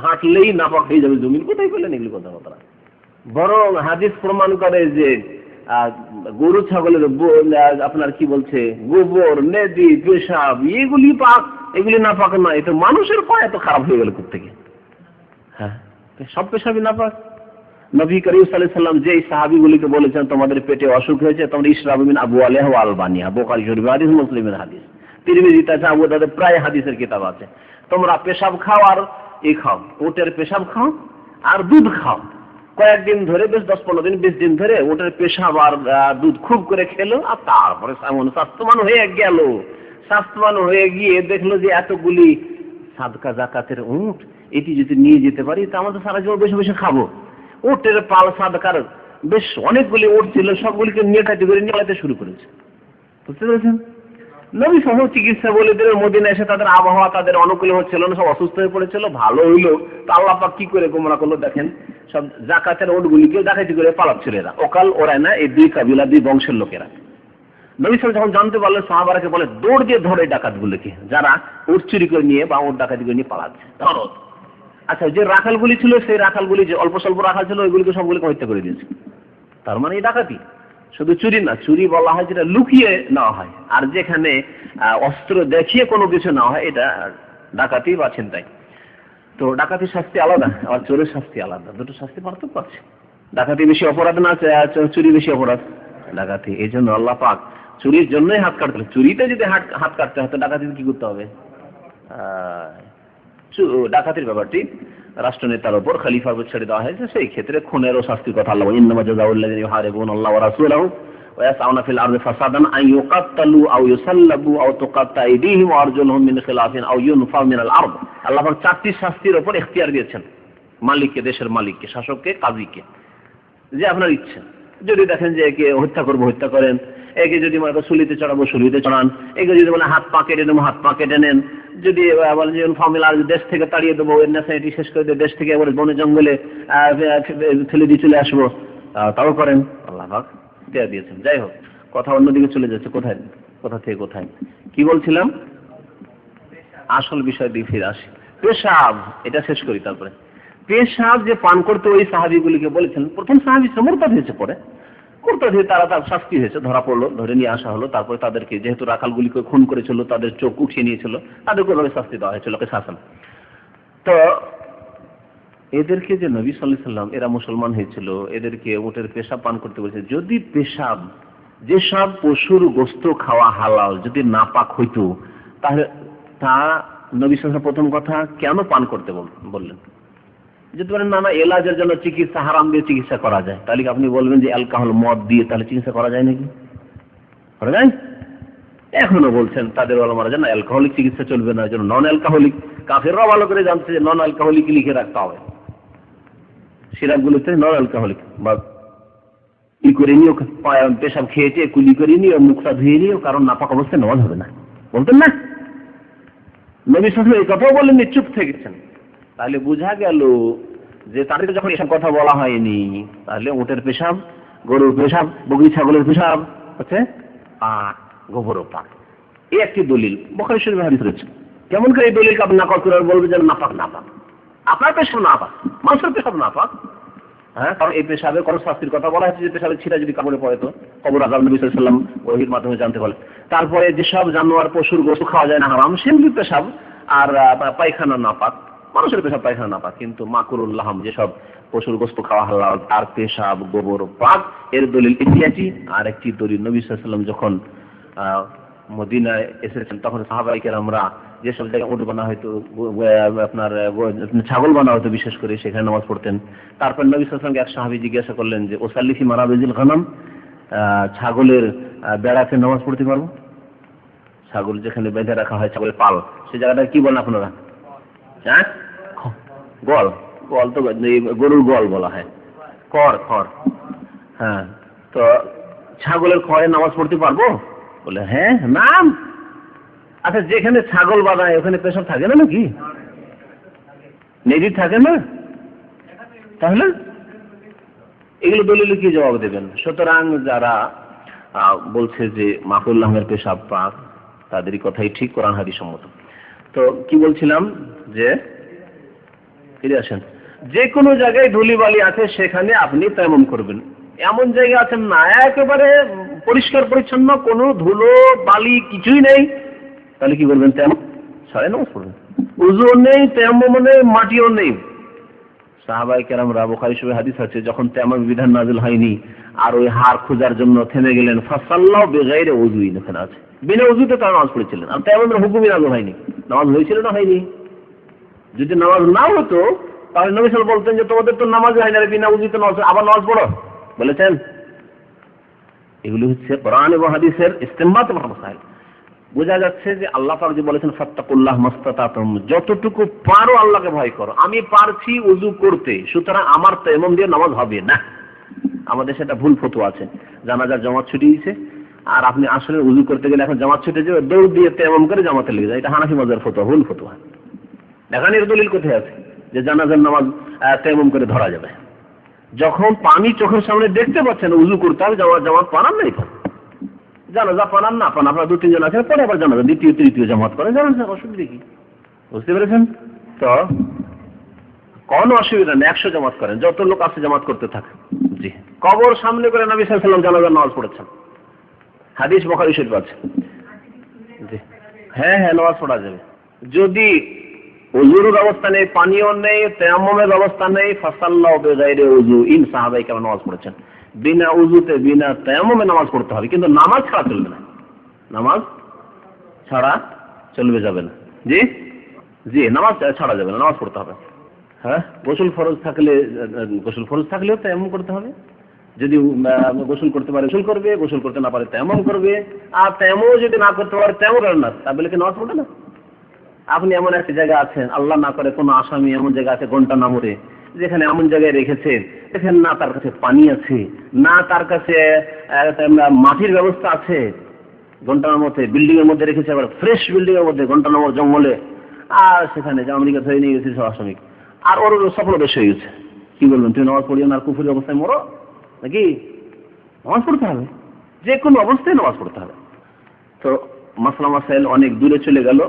হাঁটলেই নাপাক হয়ে যাবে জমিন, কোথায় পেলেন এগুলি কথা? বরং হাদিস প্রমাণ করে যে গরু ছাগলের আপনার কি বলছে গোবর, নেদি, পেশাব এগুলি পাক, এগুলি না পাক না, এটা মানুষের পা এত খারাপ হয়ে গেল কোত্থেকে? হ্যাঁ, সব পেশাবই না পাক। নবী করিম সাল্লাল্লাহু আলাইহি ওয়াসাল্লাম যেই সাহাবীগুলিকে বলেছেন তোমাদের পেটে অসুখ হয়েছে, তোমরা ইশরাবু মিন আবওয়ালিহা ওয়া আলবানিহা, বুখারী শরীফ হাদিস, মুসলিমের হাদিস, তিরমিজিতে আছে, আবু দাউদে প্রায় হাদিসের কিতাব আছে, তোমরা পেশাব খাও আর খাও, উটের পেশাব খাও আর দুধ খাও, কয়েকদিন ধরে, বেশ 10-15 দিন 20 দিন ধরে ওটার পেশাব আর দুধ খুব করে খেলো, আর তারপরে স্বাস্থ্যবান হয়ে গেল। স্বাস্থ্যবান হয়ে গিয়ে দেখলো যে এতগুলি সাদকা জাকাতের উট, এটি যদি নিয়ে যেতে পারি তা আমাদের সারা জীবন বসে বসে খাবো। উটের পাল সাদকার বেশ অনেকগুলি উট ছিল, সবগুলিকে নিয়ে কাটি করে নিয়ে পালাতে শুরু করেছে। বুঝতে পেরেছেন? নবী সহ চিকিৎসা বলে দিলেন, মদিনা এসে তাদের আবহাওয়া তাদের অনুকূলে হচ্ছিল না, সব অসুস্থ হয়ে পড়েছিল। ভালো হইলো তো আল্লাহ পাক কি করে গোমরা করলো দেখেন, সব জাকাতের ওটগুলিকে ডাকাতি করে পালাচ্ছিল এরা, অকাল ওরাই না, এই 2 কাবিলা 2 বংশের লোকেরা। নবী সাল্লাল্লাহু যখন জানতে পারলেন, সাহাবারাকে বলে দৌড় দিয়ে ধরে ডাকাতগুলোকে, যারা উট চুরি করে নিয়ে বা উট ডাকাতি করে নিয়ে পালাচ্ছে, ধরো। আচ্ছা, যে রাখালগুলি ছিল, সেই রাখালগুলি যে অল্প স্বল্প রাখাল ছিল, ওইগুলিকে সবগুলিকে হত্যা করে দিয়েছে। তার মানে এই ডাকাতি শুধু চুরি না, চুরি বলা হয় যেটা লুকিয়ে নেওয়া হয়, আর যেখানে অস্ত্র দেখিয়ে কোনো কিছু নেওয়া হয় এটা ডাকাতি বা ছিনতাই। তো ডাকাতির শাস্তি আলাদা, আর চোরের শাস্তি আলাদা, দুটো শাস্তি পার্থক্য আছে। ডাকাতি বেশি অপরাধ না, চুরি বেশি অপরাধ? ডাকাতি। এই জন্য আল্লাহ পাক চুরির জন্যই হাত কাটতে, চুরিতে যদি হাত কাটতে হয় তো ডাকাতিতে কি করতে হবে? ডাকাতির ব্যাপারটি রাষ্ট্রনেতার উপর, খলিফার উপর ছেড়ে দেওয়া হয়েছে। সেই ক্ষেত্রে খুনেরও শাস্তির কথা আল্লাহ, ইন্নামা জাযাউল্লাযিনা ইউহারিবুনা আল্লাহ ওয়া রাসূলাহু ওয়া ইয়াসআউনা ফিল আরদি ফাসাদান আন ইউকাত্তালু আও ইউসাল্লাবু আও তুকাত্তা আইদিহিম ওয়া আরজুলুহুম মিন খিলাফিন আও ইউনফাউ মিনাল আরদ। আল্লাহ পাক 4টি শাস্তির উপর ইখতিয়ার দিয়েছেন মালিককে, দেশের মালিককে, শাসককে, কাজীকে, যে আপনার ইচ্ছা। যদি দেখেন যে একে হত্যা করবো, হত্যা করেন। একে যদি মনে সুলিতে চড়াবো, সুলিতে চড়ান। একে যদি বলে হাত পা কেটে নেবো, হাত পা কেটে নেন। যদি ফর্মুলা দেশ থেকে তাড়িয়ে দেবো, এর ন্যাশনালিটি শেষ করে দিয়ে দেশ থেকে এবার বনে জঙ্গলে ফেলে দিয়ে চলে আসবো, তাও করেন। আল্লাহ পাক দেয়া দিয়েছেন। যাই হোক, কথা অন্যদিকে চলে যাচ্ছে। কোথা থেকে কোথায় কি বলছিলাম? আসল বিষয় দিয়ে ফিরে আসি। পেশাব, এটা শেষ করি। তারপরে পেশাব যে পান করতে ওই সাহাবীগুলিকে বলেছেন, প্রথম সাহাবী মুরতাদ হয়েছে, পরে মুরতাদ হয়ে তার শাস্তি হয়েছে, ধরা পড়লো, ধরে নিয়ে আসা হলো। তারপরে তাদেরকে, যেহেতু রাখালগুলিকে খুন করেছিল, তাদের চোখ উঠিয়ে নিয়েছিল, তাদেরকে ওভাবে শাস্তি দেওয়া হয়েছিল, শাসন। তো এদেরকে যে নবী সাল্লাল্লাহু আলাইহি ওয়াসাল্লাম, এরা মুসলমান হয়েছিল, এদেরকে উটের পেশাব পান করতে বলেছে। যদি পেশাব, যেসব পশুর গোস্ত খাওয়া হালাল, যদি নাপাক হইতো, তাহলে তা নবী সাল্লাল্লাহু আলাইহি ওয়াসাল্লাম প্রথম কথা কেন পান করতে বললেন? যদি বলেন না এলাজের জন্য চিকিৎসা, হারাম দিয়ে চিকিৎসা করা যায়, তাহলে আপনি বলবেন যে অ্যালকোহল, মদ দিয়ে তাহলে চিকিৎসা করা যায় নাকি? করা যায়? এখনো বলছেন তাদের ওলামারা যে না, অ্যালকোহলিক চিকিৎসা চলবে না, যেন নন অ্যালকোহলিক। কাফেররাও ভালো করে জানছে যে নন অ্যালকোহলিক লিখে রাখতে হবে সিরাপগুলোতে, নন অ্যালকোহলিক। বা কি করে নিও, পেশাব খেয়েছে কুলি করে নিও, মুখটা ধুয়ে নিও, কারণ নাপাক অবস্থায় নামাজ হবে না, বলতেন না? নবী সাল্লাল্লাহু আলাইহি ওয়াসাল্লাম এই কথাও বলেননি, চুপ থেকেছেন। তাহলে বোঝা গেল যে তাদেরকে যখন এসব কথা বলা হয়নি, তাহলে উটের পেশাব, গরুর পেশাব, বকরি ছাগলের পেশাব হচ্ছে গোবরও পাক। এই একটি দলিল বুখারী শরীফে হাদিস রয়েছে। কেমন করে এই দলিলকে আপনি নাকল করে বলবে যে নাপাক? নাপাক আপনার পেশাব নাপাক, মানুষের পেশাব নাপাক। হ্যাঁ, কারণ এই পেশাবে কোনো শাস্তির কথা বলা হয়েছে, যে পেশাবের ছিটা যদি কাপড়ে পড়ে তো কবর আযাব নবী সাল্লাল্লাহু আলাইহি ওয়াসাল্লাম ওহীর মাধ্যমে জানতে বলে। তারপরে যেসব জানোয়ার, পশুর গোশত খাওয়া যায় না, হারাম, সেগুলি পেশাব। আর পায়খানা নাপাক, মানুষের পেশাব পায়খানা নাপাক। কিন্তু মাকুরুল লাহম, যেসব পশুর গোশত খাওয়া হালাল, তার পেশাব গোবর পাক। এর দলিল এটি। আর একটি দলিল, নবী সাল্লাল্লাহু আলাইহি ওয়াসাল্লাম যখন মদিনায় এসেছেন, তখন সাহাবায়ে কেরামরা যেসব জায়গায় উট বানা হয়তো, আপনার ছাগল বানা হতো বিশেষ করে, সেখানে নামাজ পড়তেন। তারপর নবী সাল্লাল্লাহু আলাইহি ওয়াসাল্লামকে এক সাহাবী জিজ্ঞাসা করলেন যে ওসাল্লি ফি মারাবিজিল গনাম, ছাগলের বেড়াতে নামাজ পড়তে পারবো? ছাগল যেখানে বেঁধে রাখা হয়, ছাগলের পাল, সেই জায়গাটা কি বলেন আপনারা? হ্যাঁ, গল। গল তো গরুর গল বলা হয়, খড়। হ্যাঁ, তো ছাগলের খড়ে নামাজ পড়তে পারবো? বলে হ্যাঁ। নাম আচ্ছা, যেখানে ছাগল বাঁধায় ওখানে পেশাব থাকে না নাকি? নেজি থাকে না? তাহলে এগুলো দলিলে কি জবাব দেবেন? সুতরাং যারা বলছে যে মাকুল্লাহের পেশাব পাক, তাদেরই কথাই ঠিক, কোরআন হাদিস সম্মত। তো কি বলছিলাম, যে ফিরে আসেন, যে কোনো জায়গায় ধুলিবালি আছে সেখানে আপনি তায়াম্মুম করবেন। এমন জায়গা আছে না একেবারে পরিষ্কার পরিচ্ছন্ন, কোনো ধুলো বালি কিছুই নেই, তাহলে কি করবেন? তায়াম্মুম সারে নামাজ পড়বেন। উযুও নেই, তায়াম্মুম নেই, মাটিও নেই। সাহাবায়ে কেরামরা, বুখারী শরীফে হাদিস আছে, যখন তায়াম্মুম বিধান নাযিল হয়নি আর ওই হার খোঁজার জন্য থেমে গেলেন, ফাসাল্লাহু বিগাইরি উযুইন, এখানে আছে বিনা উযুতে তারা নামাজ পড়েছিলেন। আর তায়াম্মুমের হুকুমই নাযিল হয়নি। নামাজ হয়েছিল না হয়নি? যদি নামাজ না হতো তাহলে নবী সাল্লাল্লাহু বলতেন যে তোমাদের তো নামাজ হয় না, বিনা উযুতে নামাজ, আবার নামাজ পড়ো বলেছেন? এগুলি হচ্ছে কোরআন এবং হাদিসের ইস্তেমবাত মাসাইল। বোঝা যাচ্ছে যে আল্লাহ পাক যে বলেছেন ফাত্তাকুল্লাহ মাস্তাতাতুম, যতটুকু পারো আল্লাহকে ভয় করো। আমি পারছি উযু করতে, সুতরাং আমার তায়াম্মুম দিয়ে নামাজ হবে না। আমাদের সেটা ভুল ফতোয়া আছে। জানাজার জামাত ছুটি দিয়েছে, আর আপনি আসলে উযু করতে গেলে এখন জামাত ছুটে যাবে, দৌড় দিয়ে তায়াম্মুম করে জামাতে লেগে যায়। এটা হানাফি মাযহাবের ফতোয়া, ভুল ফতোয়া। দেখান এর দলিল কোথায় আছে যে জানাজার নামাজ তায়াম্মুম করে ধরা যাবে? যখন পানি চোখের সামনে দেখতে পাচ্ছেন উযু করতে হবে, জামাত পানান নাই, জানাজা পানান না পান, আপনারা 2-3 জন আছেন, পরে আবার জানাজা দ্বিতীয় তৃতীয় জামাত করেন, জানাজা অসুবিধা কি? বুঝতে পেরেছেন তো? কোনো অসুবিধা নেই, 100 জামাত করেন, যত লোক আছে জামাত করতে থাকে। জি, কবর সামনে করে নবী সাল্লাল্লাহু আলাইহি ওয়াসাল্লাম জানাজার নামাজ পড়েছেন, হাদিস বুখারী শরীফ আছে। জি, হ্যাঁ, নামাজ পড়া যাবে। যদি ওযুর ব্যবস্থা নেই, পানিও নেই, তায়াম্মুমের ব্যবস্থা নেই, ফাসাল্লাহু বিগাইরি উযু, ইন সাহাবায়ে কেরাম নামাজ পড়েছেন। বিনা উযুতে বিনা তায়াম্মুমে নামাজ পড়তে হবে, কিন্তু নামাজ ছাড়া চলবে না। নামাজ ছাড়া চলবে যাবে না। জি জি, নামাজ ছাড়া যাবে না, নামাজ পড়তে হবে। হ্যাঁ, গোসল ফরজ থাকলেও তায়াম্মুম করতে হবে। যদি গোসল করতে পারে গোসল করবে, গোসল করতে না পারে তায়াম্মুম করবে। আর তায়াম্মুম যদি না করতে পারে তায়াম্মুম করেন না, তাহলে কি নামাজ পড়বে না? আপনি এমন একটা জায়গায় আছেন, আল্লাহ না করে কোনো আসামি এমন জায়গা আছে ঘন্টা নামরে, যেখানে এমন জায়গায় রেখেছেন দেখেন না তার কাছে পানি আছে, না তার কাছে মাটির ব্যবস্থা আছে, ঘন্টা নামতে বিল্ডিং এর মধ্যে রেখেছে, আবার ফ্রেশ বিল্ডিং এর মধ্যে, ঘন্টা নামর জঙ্গলে, আর সেখানে যে আমেরিকা ধরে নিয়ে গেছে সব আসামি, আর ওর স্বপ্ন বেশ হয়ে গেছে। কি বলবেন? তুমি নামাজ পড়িও না, আর কুফরি অবস্থায় মরো নাকি? নামাজ পড়তে হবে, যে কোনো অবস্থায় নামাজ পড়তে হবে। তো মাসলা মাসাইল অনেক দূরে চলে গেল।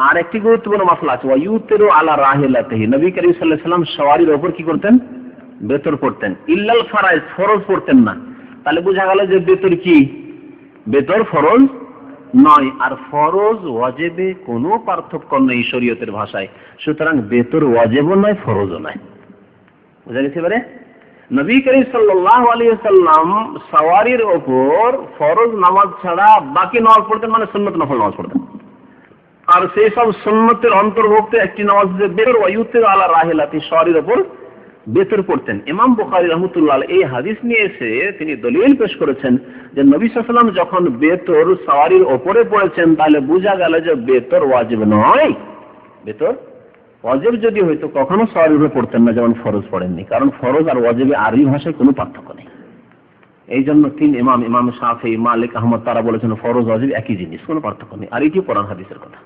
আর একটি গুরুত্বপূর্ণ মাসলা আছে, ওয়ায়ুতিরু আলা রাহিলাতিহি, নবী করিম সাল্লাল্লাহু আলাইহি ওয়াসাল্লাম সওয়ারির উপর কি করতেন? বেতর পড়তেন। ইল্লাল ফারাইজ, ফরজ পড়তেন না। তাহলে বোঝা গেল যে বেতর কি? বেতর ফরজ নয়। আর ফরজ ওয়াজিবে কোনো পার্থক্য নেই শরীয়তের ভাষায়, সুতরাং বেতর ওয়াজিবও নয়, ফরজও নয়। বুঝা গেছে এবারে? নবী করিম সাল্লাল্লাহু আলাইহি ওয়াসাল্লাম সওয়ারির উপর ফরজ নামাজ ছাড়া বাকি নামাজ পড়তেন, মানে সুন্নত নফল নামাজ পড়তেন। আর সেই সব সুন্নতের অন্তর্ভুক্ত একটি নামাজ যে বেতর, ওয়ায়ুতিরু আলা রাহিলাতি, সওয়ারির উপর বেতর পড়তেন। ইমাম বুখারী রাহমাতুল্লাহ আলাইহি এই হাদিস নিয়ে এসে তিনি দলিল পেশ করেছেন যে নবী সাল্লাল্লাহু আলাইহি ওয়াসাল্লাম যখন বেতর সওয়ারির উপরে পড়েছেন, তাহলে বোঝা গেল যে বেতর ওয়াজিব নয়। বেতর ওয়াজিব যদি হইতো কখনো সওয়ারির উপরে পড়তেন না, যেমন ফরজ পড়েননি, কারণ ফরজ আর ওয়াজিবে আরবি ভাষায় কোনো পার্থক্য নেই। এই জন্য ইমাম শাফিঈ, মালিক, আহমদ তারা বলেছেন ফরজ ওয়াজিব একই জিনিস, কোনো পার্থক্য নেই। আর এটি কোরআন হাদিসের কথা।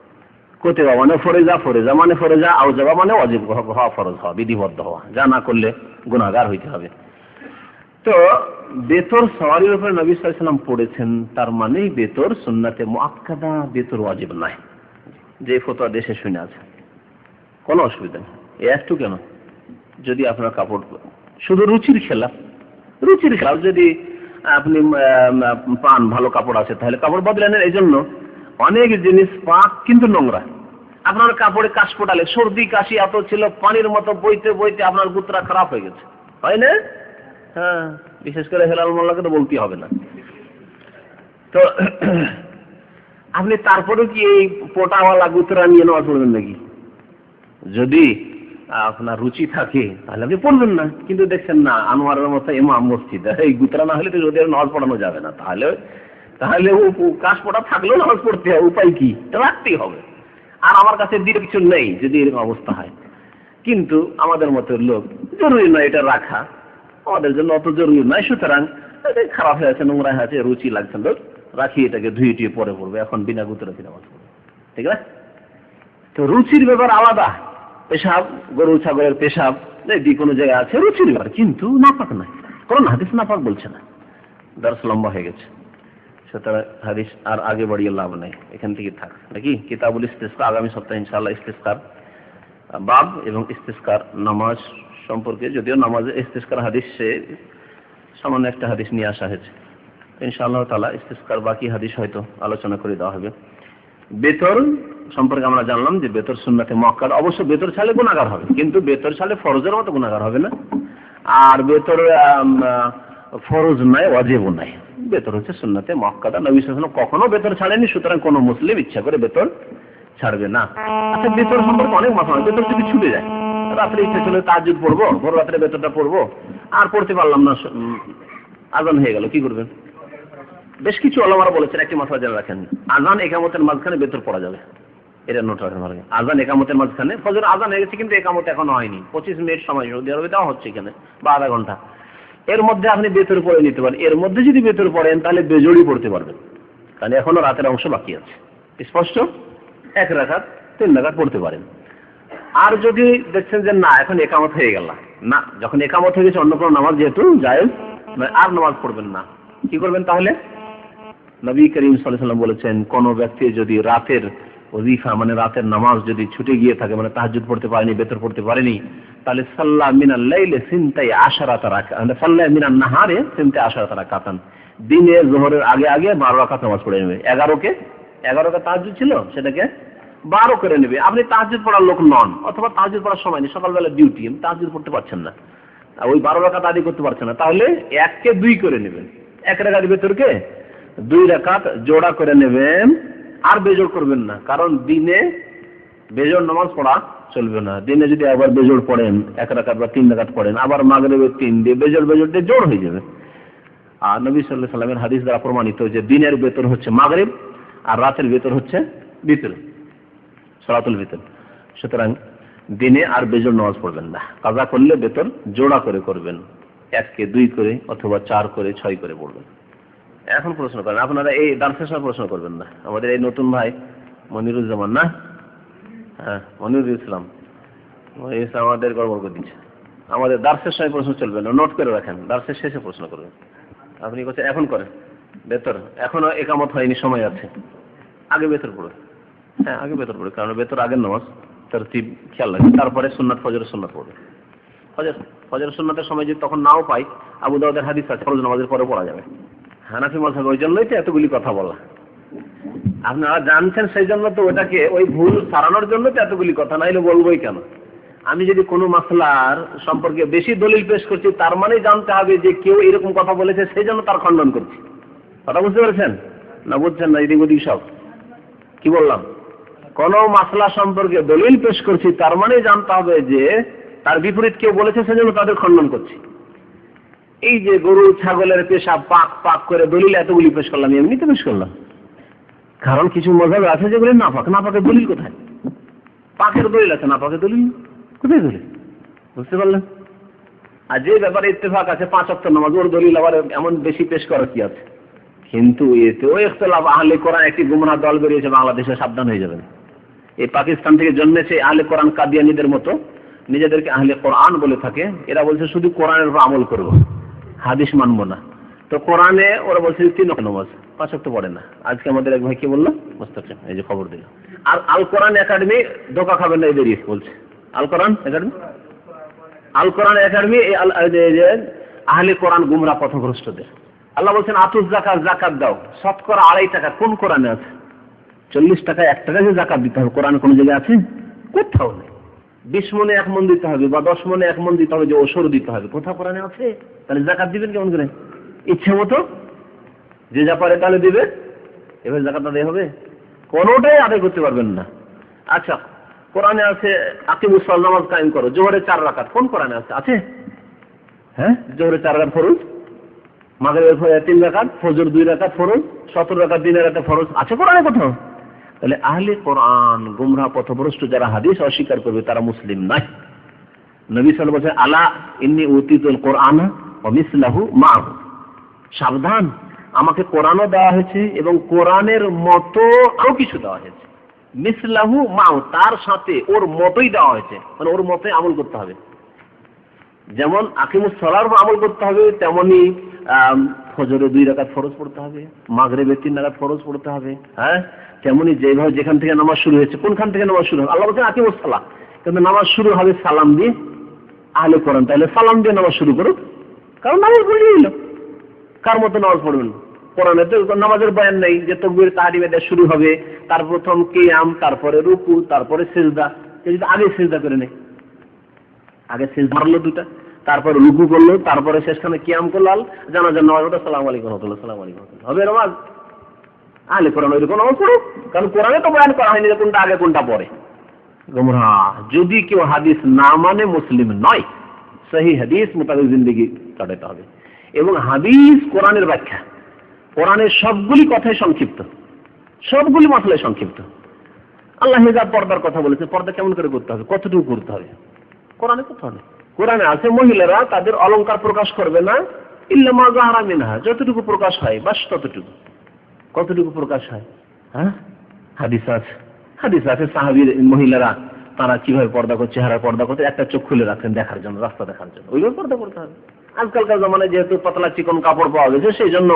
কোতেবা মানে ফরেজা, ফরেজা মানে ফরেজা, আওজাবা মানে ওয়াজিব হওয়া, ফরজ হওয়া, বিধিবদ্ধ হওয়া, যা না করলে গুনাহগার হইতে হবে। তো বেতর সওয়ারির উপরে নবী সাল্লাল্লাহু আলাইহি ওয়াসাল্লাম পড়েছেন, তার মানে বেতর সুন্নাতে মুআক্কাদা, বেতর ওয়াজিব নয়। যে ফতোয়া দেশে শুনে আছে, কোনো অসুবিধা নেই। একটু কেন, যদি আপনার কাপড় শুধু রুচির খেলাফ যদি আপনি পান ভালো কাপড় আছে, তাহলে কাপড় বদলেন। এই জন্য অনেক জিনিস পাক কিন্তু নোংরা, আপনার কাপড়ে কাশফোটালে, সর্দি কাশি এত ছিল, পানির মতো বইতে বইতে আপনার গুতরা খারাপ হয়ে গেছে, হয় না? হ্যাঁ, বিশেষ করে হেলাল মোল্লাকে তো বলতে হবে না। তো আপনি তারপরে কি এই পোটাওয়ালা গুতরা নিয়ে নামাজ পড়বেন নাকি? যদি আপনার রুচি থাকে তাহলে আপনি পড়বেন না, কিন্তু দেখছেন না আনোয়ারের মতো ইমাম মসজিদ, এই গুতরা না হলে তো যদি নামাজ পড়ানো যাবে না, তাহলে ও কাশফোঁটা থাকলেও নামাজ পড়তে হবে, উপায় কি? রাখতেই হবে। আর আমার কাছে দিয়ে কিছু নেই যদি এরকম অবস্থা হয়, কিন্তু আমাদের মতো লোক জরুরি নয় এটা রাখা, আমাদের জন্য অত জরুরি নয়, সুতরাং খারাপ হয়ে আছে, নোংরা হয়ে আছে, রুচি লাগছে, লোক রাখি, এটাকে ধুয়ে টুয়ে পরে পড়বে, এখন বিনা গুতরাতে নামাজ পড়বে, ঠিক আছে? তো রুচির ব্যাপার আলাদা। পেশাব, গরু ছাগলের পেশাব যে কোনো জায়গায় আছে, রুচির ব্যাপার, কিন্তু নাপাক নয়, কোন হাদিস নাপাক বলছে না। দর্শ লম্বা হয়ে গেছে, সুতরাং হাদিস আর আগে বাড়িয়ে লাভ নেই, এখান থেকে থাক নাকি। কিতাবুল ইস্তিসকা আগামী সপ্তাহে ইনশাআল্লাহ ইস্তিসকার বাব এবং ইস্তিসকার নামাজ সম্পর্কে, যদিও নামাজে ইস্তিসকার হাদিসে সামান্য একটা হাদিস নিয়ে আসা হয়েছে, ইনশাআল্লাহ তাআলা ইস্তিসকার বাকি হাদিস হয়তো আলোচনা করে দেওয়া হবে। বেতর সম্পর্কে আমরা জানলাম যে বেতর সুন্নাতে মুআক্কাদা, অবশ্য বেতর ছাড়লে গুনাহগার হবে, কিন্তু বেতর ছাড়লে ফরজের মতো গুনাহগার হবে না। আর বেতর ফরজ নয়, ওয়াজিবও নয়, বেতর হচ্ছে সুন্নাতে মুআক্কাদা। নবী সাল্লাল্লাহু আলাইহি ওয়াসাল্লাম কখনো বেতর ছাড়েননি, সুতরাং কোনো মুসলিম ইচ্ছা করে বেতর ছাড়বে না। আচ্ছা, বেতর সম্পর্কে অনেক মাসলা, বেতর যদি ছুটে যায় রাত্রে ইচ্ছে ছিল তাহাজ্জুদ পড়বো, ভোর রাত্রে বেতরটা পড়বো, আর পড়তে পারলাম না, আজান হয়ে গেল, কি করবেন? বেশ কিছু ওলামারা বলেছেন, একটি মাসলা জেনে রাখেন, আজান একামতের মাঝখানে বেতর পড়া যাবে। এটা নোট রাখেন ভালো। আজান একামতের মাঝখানে, ফজর আজান হয়ে গেছে কিন্তু একামত এখনো হয়নি, 25 মিনিট সময় সৌদি আরবে দেওয়া হচ্ছে এখানে, বা আধা ঘন্টা, এর মধ্যে আপনি বেতর পড়ে নিতে পারেন। এর মধ্যে যদি বেতর পড়েন তাহলে বেজড়ি পড়তে পারবেন, কারণ এখনো রাতের অংশ বাকি আছে। স্পষ্ট 1 রাকাত 3 রাকাত পড়তে পারেন। আর যদি দেখছেন যে না এখন একামত হয়ে গেল, না যখন একামত হয়ে গেছে অন্য কোনো নামাজ যেহেতু জায়েজ, আর নামাজ পড়বেন না, কি করবেন তাহলে? নবী করিম সাল্লাল্লাহু আলাইহি ওয়াসাল্লাম বলেছেন, কোন ব্যক্তি যদি রাতের ওজিফা মানে রাতের নামাজ যদি ছুটে গিয়ে থাকে, মানে তাহাজ্জুদ পড়তে পারেনি, বেতর পড়তে পারেনি, তাহলে সাল্লা মিনাল লাইলি সিনতাই আশারাতা রাকাত, মানে সাল্লা মিনান নাহারে সিনতাই আশারাতা রাকাতান, দিনে যোহরের আগে আগে 12 রাকাত নামাজ পড়ে নেবে। 11 কে তাহাজ্জুদ ছিল সেটাকে 12 করে নেবে। আপনি তাহাজ্জুদ পড়ার লোক নন, অথবা তাহাজ্জুদ পড়ার সময় নেই, সকালবেলা ডিউটি, তাহাজ্জুদ পড়তে পারছেন না, ওই 12 রাকাত আদি করতে পারছেন না, তাহলে 1 কে 2 করে নেবেন। 1 রাকাত বেতরকে 2 রাকাত জোড়া করে নেবেন, আর বেজোড় করবেন না, কারণ দিনে বেজোড় নামাজ পড়া চলবে না। দিনে যদি আবার বেজোড় পড়েন 1 রাকাত বা 3 রাকাত পড়েন, আবার মাগরিবে 3 দিয়ে বেজোড় দিয়ে জোড় হয়ে যাবে। আর নবী সাল্লাল্লাহু আলাইহি ওয়াসাল্লামের হাদিস দ্বারা প্রমাণিত যে দিনের বেতর হচ্ছে মাগরিব, আর রাতের বেতর হচ্ছে বিতর, সালাতুল বিতর। সুতরাং দিনে আর বেজোড় নামাজ পড়বেন না, কাজা করলে বেতর জোড়া করে করবেন, 1 কে 2 করে অথবা 4 করে 6 করে পড়বেন। এখন প্রশ্ন করেন, আপনারা এই দার্সের সময় প্রশ্ন করবেন না। আমাদের এই নতুন ভাই মনিরুজ্জামান, না হ্যাঁ মনিরুল ইসলাম, আমাদের গড়বড় করে দিচ্ছে। আমাদের দার্সের সময় প্রশ্ন চলবে না, নোট করে রাখেন, দার্সের শেষে প্রশ্ন করবেন। আপনি বলছেন এখন করেন বেতর, এখনো একামত হয়নি, সময় আছে, আগে বেতর পড়ে। হ্যাঁ আগে বেতর পড়ে, কারণ বেতর আগের নামাজ, তারতিব খেয়াল রাখবে। তারপরে সুন্নাত, ফজরের সুন্নাত পড়বে। ফজরের সুন্নাতের সময় যদি তখন নাও পাই, আবু দাউদের হাদিস আছে ফরজ নামাজের পরে পড়া যাবে। হানাফি মাযহাব, ওই জন্যই তো এতগুলি কথা বলা, আপনারা জানছেন, সেই জন্য তো ওটাকে ওই ভুল সারানোর জন্য তো এতগুলি কথা, নাইলে বলবোই কেন? আমি যদি কোনো মাসলার সম্পর্কে বেশি দলিল পেশ করছি, তার মানে জানতে হবে যে কেউ এরকম কথা বলেছে, সেই জন্য তার খণ্ডন করছি। কথা বুঝতে পেরেছেন না? বুঝছেন না? এদিক ওদিক সব কি বললাম? কোন মাসলা সম্পর্কে দলিল পেশ করছি, তার মানে জানতে হবে যে তার বিপরীত কেউ বলেছে, সেজন্য তাদের খণ্ডন করছি। এই যে গরু ছাগলের পেশাব পাক পাক করে দলিল এতগুলি পেশ করলাম, এমনিতে পেশ করলাম, কারণ কিছু মাযহাব আছে যেগুলি নাপাক। নাপাকের দলিল কোথায়? পাকের দলিল আছে, নাপাকের দলিল কোথায়? দলিল বুঝতে পারলেন? আর যে ব্যাপারে ইত্তেফাক আছে 5 ওয়াক্ত নামাজ, ওর দলিল আবার এমন বেশি পেশ করার কি আছে? কিন্তু এতেও ইখতিলাফ, আহলে কোরআন একটি গুমরাহ দল বেরিয়েছে বাংলাদেশে, সাবধান হয়ে যাবেন। এই পাকিস্তান থেকে জন্মেছে আহলে কোরআন কাদিয়ানীদের মতো, নিজেদেরকে আহলে কোরআন বলে থাকে। এরা বলছে শুধু কোরআনের উপর আমল করব, হাদিস মানবো না। তো কোরআনে ওরা বলছে 3 ওয়াক্ত নামাজ, 5 ওয়াক্ত পড়ে না। আজকে আমাদের এক ভাই কি বললো, মুস্তাকিম, এই যে খবর দিল। আর আল কোরআন একাডেমি ধোকা খাবেন না, এদেরই বলছে আল কোরআন একাডেমি। আল কোরআন একাডেমি আহলে কোরআন গুমরাহ পথভ্রষ্টদের। আল্লাহ বলছেন আতুজ যাকাত, যাকাত দাও, শতকরা 2.5 টাকা। কোন কোরআনে আছে? 40 টাকা 1 টাকা যে যাকাত দিতে হবে, কোরআনে কোন জায়গায় আছে? কোথাও নেই। 20 মনে 1 মন দিতে হবে, বা 10 মনে 1 মন দিতে হবে, যে ওসর দিতে হবে, কোথাও কোরআনে আছে? তাহলে যাকাত দিবেন কেমন করে? ইচ্ছে মতো যে যা পারে তাহলে দিবে, এবার যাকাত আদায় হবে? কোনোটাই আদায় করতে পারবেন না। আচ্ছা, কোরআনে আছে আকিমুস সালাত, নামাজ কায়েম করো, জোহরে 4 রাকাত। কোন কোরআনে আছে? আছে? হ্যাঁ, জোহরে 4 রাকাত ফরজ, মাগরিবের 3 রাকাত, ফজর 2 রাকাত ফরজ, 17 রাকাত দিনের রাতে ফরজ। আছে কোরআনে কোথাও? তাহলে আহলে কোরআন গুমরাহ পথভ্রষ্ট যারা হাদিস অস্বীকার করবে, তারা মুসলিম নাই। নবী সাল্লাল্লাহু আলাইহি ওয়াসাল্লাম বলেছেন, আলা ইন্নী উতিতুল কোরআনা ওয়া মিসলাহু মা'হু, সাবধান, আমাকে কোরআনও দেওয়া হয়েছে এবং কোরআনের মতো আরো কিছু দেওয়া হয়েছে। মিসলাহু মা'হু, তার সাথে ওর মতোই দেওয়া হয়েছে, মানে ওর মতোই আমল করতে হবে। যেমন আকিমুস সালার আমল করতে হবে, তেমনি ফজরে 2 রাকাত ফরজ পড়তে হবে, মাগরিবে 3 রাকাত ফরজ পড়তে হবে। হ্যাঁ, তেমনি যেভাবে যেখান থেকে নামাজ শুরু হয়েছে, কোনখান থেকে নামাজ শুরু হবে? আল্লাহ বলছেন আকিমুস সালাহ, কিন্তু নামাজ শুরু হবে সালাম দিয়ে। আহলে কোরআন তাহলে সালাম দিয়ে নামাজ শুরু করুক, কারণ নামাজ পড়ে দিল। কার মতো নামাজ পড়বেন? কোরআনে তো নামাজের বয়ান নেই যে তাকবীর তাহরিমে দিয়ে শুরু হবে, তার প্রথম কিয়াম, তারপরে রুকু, তারপরে সিজদা। যদি আগে সিজদা করে নেই, আগে সিজদা মারলো 2টা, তারপরে রুকু করলো, তারপরে শেষখানে কিয়াম করলো, জানাজার নামাজ ওটা আসসালামু আলাইকুম ওয়া রাহমাতুল্লাহ, আসসালামু আলাইকুম হবে নামাজ। আহলে কোরআন ওইরকম নামাজ পড়ুক, কারণ কোরআনে তো বয়ান করা হয়নি যে কোনটা আগে কোনটা পরে। গুমরাহ। যদি কেউ হাদিস না মানে মুসলিম নয়, সহিহ হাদিস মোতাবেক জিন্দেগি কাটাতে হবে। এবং হাদিস কোরআনের ব্যাখ্যা, কোরআনের সবগুলি কথাই সংক্ষিপ্ত, সবগুলি মশলায় সংক্ষিপ্ত। আল্লাহ হিজাব পর্দার কথা বলেছে, পর্দা কেমন করে করতে হবে, কতটুকু করতে হবে, কোরআনে কোথাও নেই। কোরআনে আছে মহিলারা তাদের অলংকার প্রকাশ করবে না ইল্লা মা যাহারা মিনহা, যতটুকু প্রকাশ হয় বাস ততটুকু। কতটুকু প্রকাশ হয়? হ্যাঁ, হাদিস আছে, হাদিস আছে সাহাবীর মহিলারা তারা কিভাবে পর্দা করছে, চেহারা পর্দা করতে, একটা চোখ খুলে রাখেন দেখার জন্য, রাস্তা দেখার জন্য, ওইভাবে পর্দা করতে হবে। আজকালকার জমানায় যেহেতু পাতলা চিকন কাপড় পাওয়া গেছে, সেই জন্য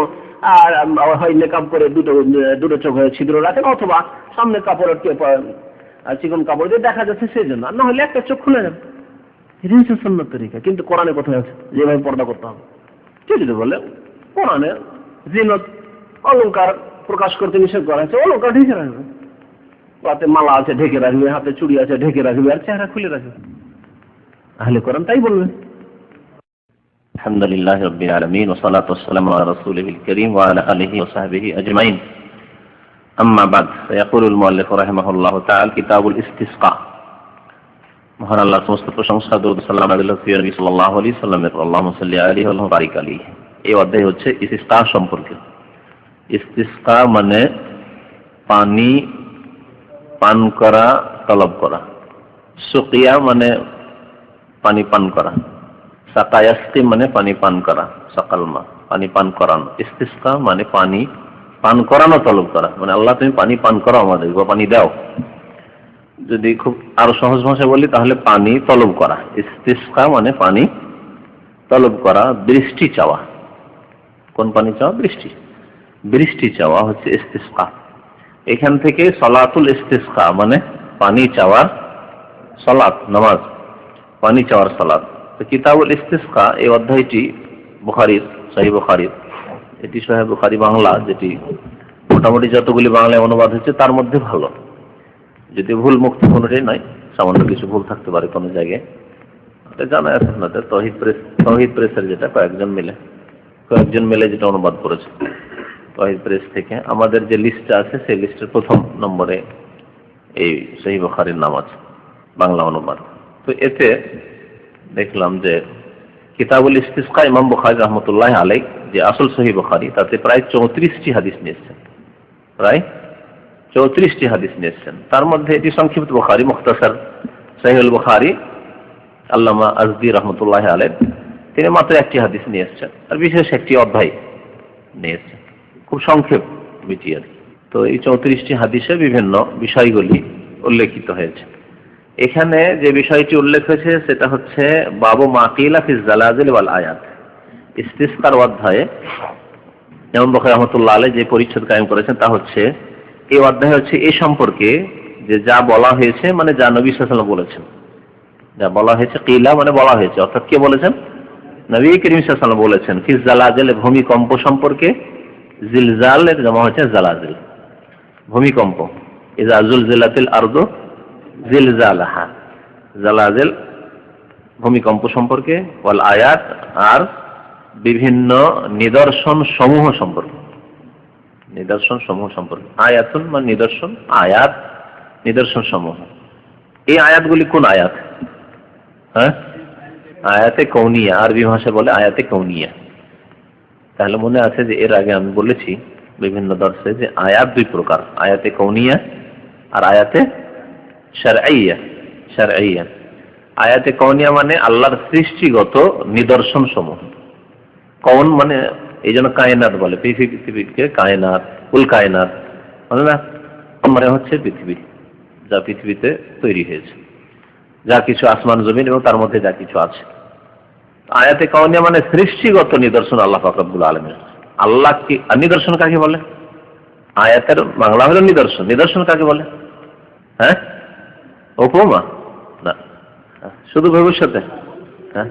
হয় নেকাব করে দুটো চোখ হয়ে ছিদ্র রাখেন, অথবা সামনে কাপড়ের চিকন কাপড় দিয়ে দেখা যাচ্ছে সেই জন্য, না হলে একটা চোখ খুলে যান। এটা হচ্ছে সুন্নাত তরিকা। কিন্তু কোরআনে কোথায় আছে যেভাবে পর্দা করতে হবে? ঠিক যদি বলে কোরআনে জিনত অলংকার প্রকাশ করতে নিষেধ করা হয়েছে, অলংকার ঢেকে রাখবে, হাতে মালা আছে ঢেকে রাখবে, হাতে চুড়ি আছে ঢেকে রাখবে, আর চেহারা খুলে রাখবে। আহলে কোরআন তাই বলবে। আলহামদুলিল্লাহি রাব্বিল আলামিন ওয়া সালাতু ওয়া সালামু আলা রাসূলিল কারীম ওয়া আলা আলিহি ওয়া সাহবিহি আজমাইন। আম্মা বাদ, ইয়াকুলুল মুআল্লিফ রাহিমাহুল্লাহু তাআলা কিতাবুল ইসতিসকা। মহান আল্লাহর সমস্ত প্রশংসা, দরুদ সালাম আলাইহি নবী সাল্লাল্লাহু আলাইহি সাল্লামের, আল্লাহুম্মা সাল্লি আলাইহি ওয়া বারিক আলাইহি। এই অধ্যায় হচ্ছে ইসতিসকা সম্পর্কে। ইসতিসকা মানে পানি পান করা, তলব করা। সুকিয়া মানে পানি পান করা। সাকায়াস্তি মানে পানি পান করা, সাকালমা পানি পান করানো। ইসতিসকা মানে পানি পান করানো, তলব করা, মানে আল্লাহ তুমি পানি পান করো আমাদের, বা পানি দাও। যদি খুব আরো সহজ ভাষায় বলি তাহলে পানি তলব করা। ইসতিসকা মানে পানি তলব করা, বৃষ্টি চাওয়া। কোন পানি চাওয়া? বৃষ্টি। বৃষ্টি চাওয়া হচ্ছে ইসতিসকা। এখান থেকে সলাতুল ইসতিসকা মানে পানি চাওয়ার সালাত, নামাজ, পানি চাওয়ার সালাত। তো কিতাবুল ইসতিসকা এই অধ্যায়টি বুখারীর, সহিহ বুখারীর, এটি সহিহ বুখারী বাংলা, যেটি মোটামুটি যতগুলি বাংলায় অনুবাদ হচ্ছে তার মধ্যে ভালো। যদি ভুল মুক্ত কোনোটাই নয়, সামান্য কিছু ভুল থাকতে পারে কোনো জায়গায়, এটা জানা আছে আপনাদের। তৌহিদ প্রেসের যেটা কয়েকজন মিলে যেটা অনুবাদ করেছে তৌহিদ প্রেস থেকে, আমাদের যে লিস্টটা আছে সেই লিস্টের প্রথম নম্বরে এই সহিহ বুখারীর নাম আছে, বাংলা অনুবাদ। তো এতে দেখলাম যে কিতাবুল ইসতিসকা ইমাম বুখারী রাহমাতুল্লাহি আলাইহি যে আসল সহিহ বুখারী, তাতে প্রায় 34টি হাদিস নিয়েছেন, প্রায় 34টি হাদিস নিয়েছেন। তার মধ্যে এটি সংক্ষিপ্ত বুখারী, মুখতাসার সহিহুল বুখারী, আল্লামা আজদি রাহমাতুল্লাহি আলাইহি তিনি মাত্র একটি হাদিস নিয়ে এসেছেন, আর বিশেষ একটি অধ্যায় নিয়েছেন, খুব সংক্ষেপ বিটি আর কি। তো এই 34টি হাদিসে বিভিন্ন বিষয়গুলি উল্লেখিত হয়েছে। এখানে যে বিষয়টি উল্লেখ হয়েছে সেটা হচ্ছে বাবু মাকিলা ফি জালাজিল ওয়াল আয়াত। ইসতিসকার অধ্যায়ে ইমাম বুখারী রাহমাতুল্লাহ আলাইহি যে পরিচ্ছেদ কায়েম করেছেন তা হচ্ছে, এই অধ্যায় হচ্ছে এই সম্পর্কে যে যা বলা হয়েছে, মানে যা নবী সাল্লাল্লাহু আলাইহি ওয়াসাল্লাম বলেছেন, যা বলা হয়েছে, কিলা মানে বলা হয়েছে, অর্থাৎ কে বলেছেন? নবী করিম সাল্লাল্লাহু আলাইহি ওয়াসাল্লাম বলেছেন। ফি জালাজিল ভূমিকম্প সম্পর্কে, জিলজালের জমা হচ্ছে জালাজিল, ভূমিকম্প। ইযা জুলজিলাতিল আরদু জিলজালাহা, জালাজিল ভূমিকম্প সম্পর্কে, ওয়াল আয়াত আর বিভিন্ন নিদর্শন সমূহ সম্পর্কে, নিদর্শন সমূহ সম্পর্কে। আয়াতুন মানে নিদর্শন, আয়াত নিদর্শন সমূহ। এই আয়াতগুলি কোন আয়াত? হ্যাঁ, আয়াতে কৌনিয়া, আরবি ভাষায় বলে আয়াতে কৌনিয়া। তাহলে মনে আছে যে এর আগে আমি বলেছি বিভিন্ন দর্শে যে আয়াত দুই প্রকার, আয়াতে কৌনিয়া আর আয়াতে শারঈয়া। শারঈয়া, আয়াতে কৌনিয়া মানে আল্লাহর সৃষ্টিগত নিদর্শন সমূহ। কৌন মানে এই জন্য কায়নাত বলে, পৃথিবীকে কায়নাত, কুল কায়নাত মানে না, মানে হচ্ছে পৃথিবী, যা পৃথিবীতে তৈরি হয়েছে, যা কিছু আসমান জমিন এবং তার মধ্যে যা কিছু আছে। আয়াতে কাউনিয়া মানে সৃষ্টিগত নিদর্শন আল্লাহ পাক রব্বুল আলামিন। আল্লাহ কি নিদর্শন কাকে বলে? আয়াতের বাংলা হলো নিদর্শন। নিদর্শন কাকে বলে? হ্যাঁ, উপমা না, শুধু ভবিষ্যতে। হ্যাঁ,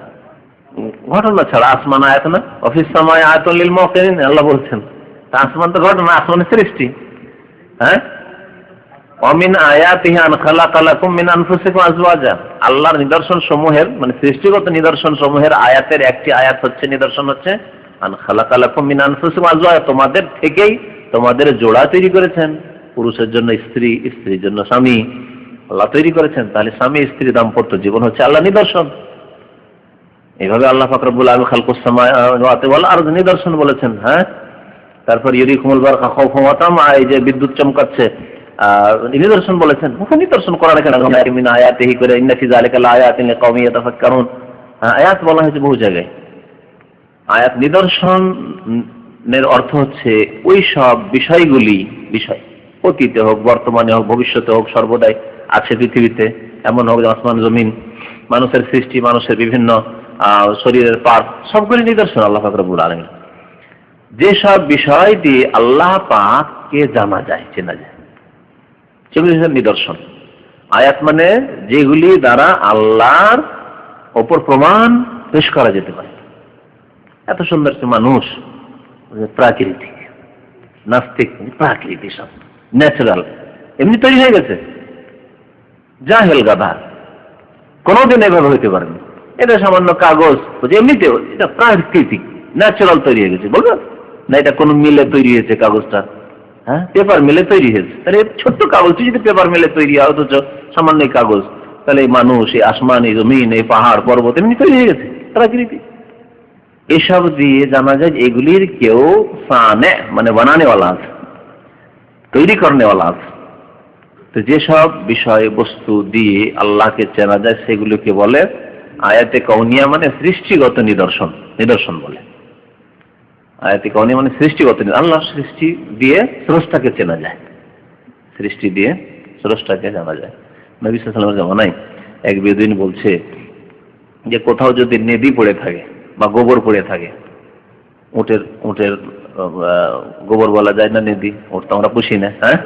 ঘটনা ছাড়া। আসমান আয়াত না, অফিস সময় আয়াতুল লিল মুকিনিন আল্লাহ বলছেন। তা আসমান তো ঘটনা, আসমানের সৃষ্টি। হ্যাঁ, অমিন আয়াতিহি আন খালাকা লাকুম মিন আনফুসিকুম আজওয়াজা, আল্লাহর নিদর্শন সমূহের মানে সৃষ্টিগত নিদর্শন সমূহের আয়াতের একটি আয়াত হচ্ছে, নিদর্শন হচ্ছে আন খালাকা লাকুম মিন আনফুসিকুম আজওয়াজা, তোমাদের থেকেই তোমাদের জোড়া তৈরি করেছেন, পুরুষের জন্য স্ত্রী, স্ত্রীর জন্য স্বামী, আল্লাহ তৈরি করেছেন, তাহলে স্বামী স্ত্রী দাম্পত্য জীবন হচ্ছে আল্লাহ নিদর্শন। এইভাবে আল্লাহ পাক রব্বুল আলামিন খালকুস সামাওয়াতি ওয়াল আরদ নিদর্শন বলেছেন। হ্যাঁ, তারপর ইউরিকুমুল বারকা খাওফান ওয়া তামআ, এই যে বিদ্যুৎ চমকাচ্ছে নিদর্শন বলেছেন। নিদর্শন করার কেন মিন আয়াতিহি করে ইন্না ফি যালিকা লাআয়াতিন লিকাওমিন ইয়াতাফাক্কারুন, আয়াত বলা হয়েছে বহু জায়গায়। আয়াত নিদর্শনের অর্থ হচ্ছে ওই সব বিষয়গুলি, বিষয় অতীতে হোক, বর্তমানে হোক, ভবিষ্যতে হোক, সর্বদাই আছে পৃথিবীতে। এমন হোক আসমান জমিন, মানুষের সৃষ্টি, মানুষের বিভিন্ন শরীরের পার্ট, সবগুলি নিদর্শন আল্লাহ পাক রব্বুল আলামিন। যেসব বিষয় দিয়ে আল্লাহ পাককে জানা যায়, চেনা যায়, সেগুলি নিদর্শন। আয়াত মানে যেগুলি দ্বারা আল্লাহর ওপর প্রমাণ পেশ করা যেতে পারে। এত সুন্দর মানুষ, প্রাকৃতিক, নাস্তিক, প্রাকৃতিক সব ন্যাচারাল, এমনি তৈরি হয়ে গেছে। জাহেল গাধা, কোনোদিন এভাবে হইতে পারেনি। এটা সামান্য কাগজ, এমনিতে এটা প্রাকৃতিক ন্যাচারাল তৈরি হয়ে গেছে, বলবেন না এটা কোন মিলে তৈরি হয়েছে কাগজটা, হ্যাঁ পেপার মিলে তৈরি হয়েছে। তাহলে ছোট্ট কাগজটি যদি পেপার মিলে তৈরি হয়, অথচ সামান্য কাগজ, তাহলে এই মানুষ, এই আসমান, এই জমিন, এই পাহাড় পর্বত এমনি তৈরি হয়ে গেছে, প্রাকৃতিক। এসব দিয়ে জানা যায় এগুলির কেউ সানে মানে বানানেওয়ালা আছে, তৈরি করনেওয়ালা আছে। তো যেসব বিষয় বস্তু দিয়ে আল্লাহকে চেনা যায় সেগুলোকে বলে আয়াতে কাউনিয়া, মানে সৃষ্টিগত নিদর্শন, নিদর্শন বলে। আয়াতে কাউনিয়া মানে সৃষ্টিগত, আল্লাহ সৃষ্টি দিয়ে স্রষ্টাকে চেনা যায়, সৃষ্টি দিয়ে স্রষ্টাকে জানা যায়। নবী সাল্লাল্লাহু আলাইহি ওয়াসাল্লামের জামানায় এক বেদুইন বলছে যে কোথাও যদি নদী পড়ে থাকে বা গোবর পড়ে থাকে, উটের গোবর বলা যায় না নদী, ওট তো আমরা পুষি না, হ্যাঁ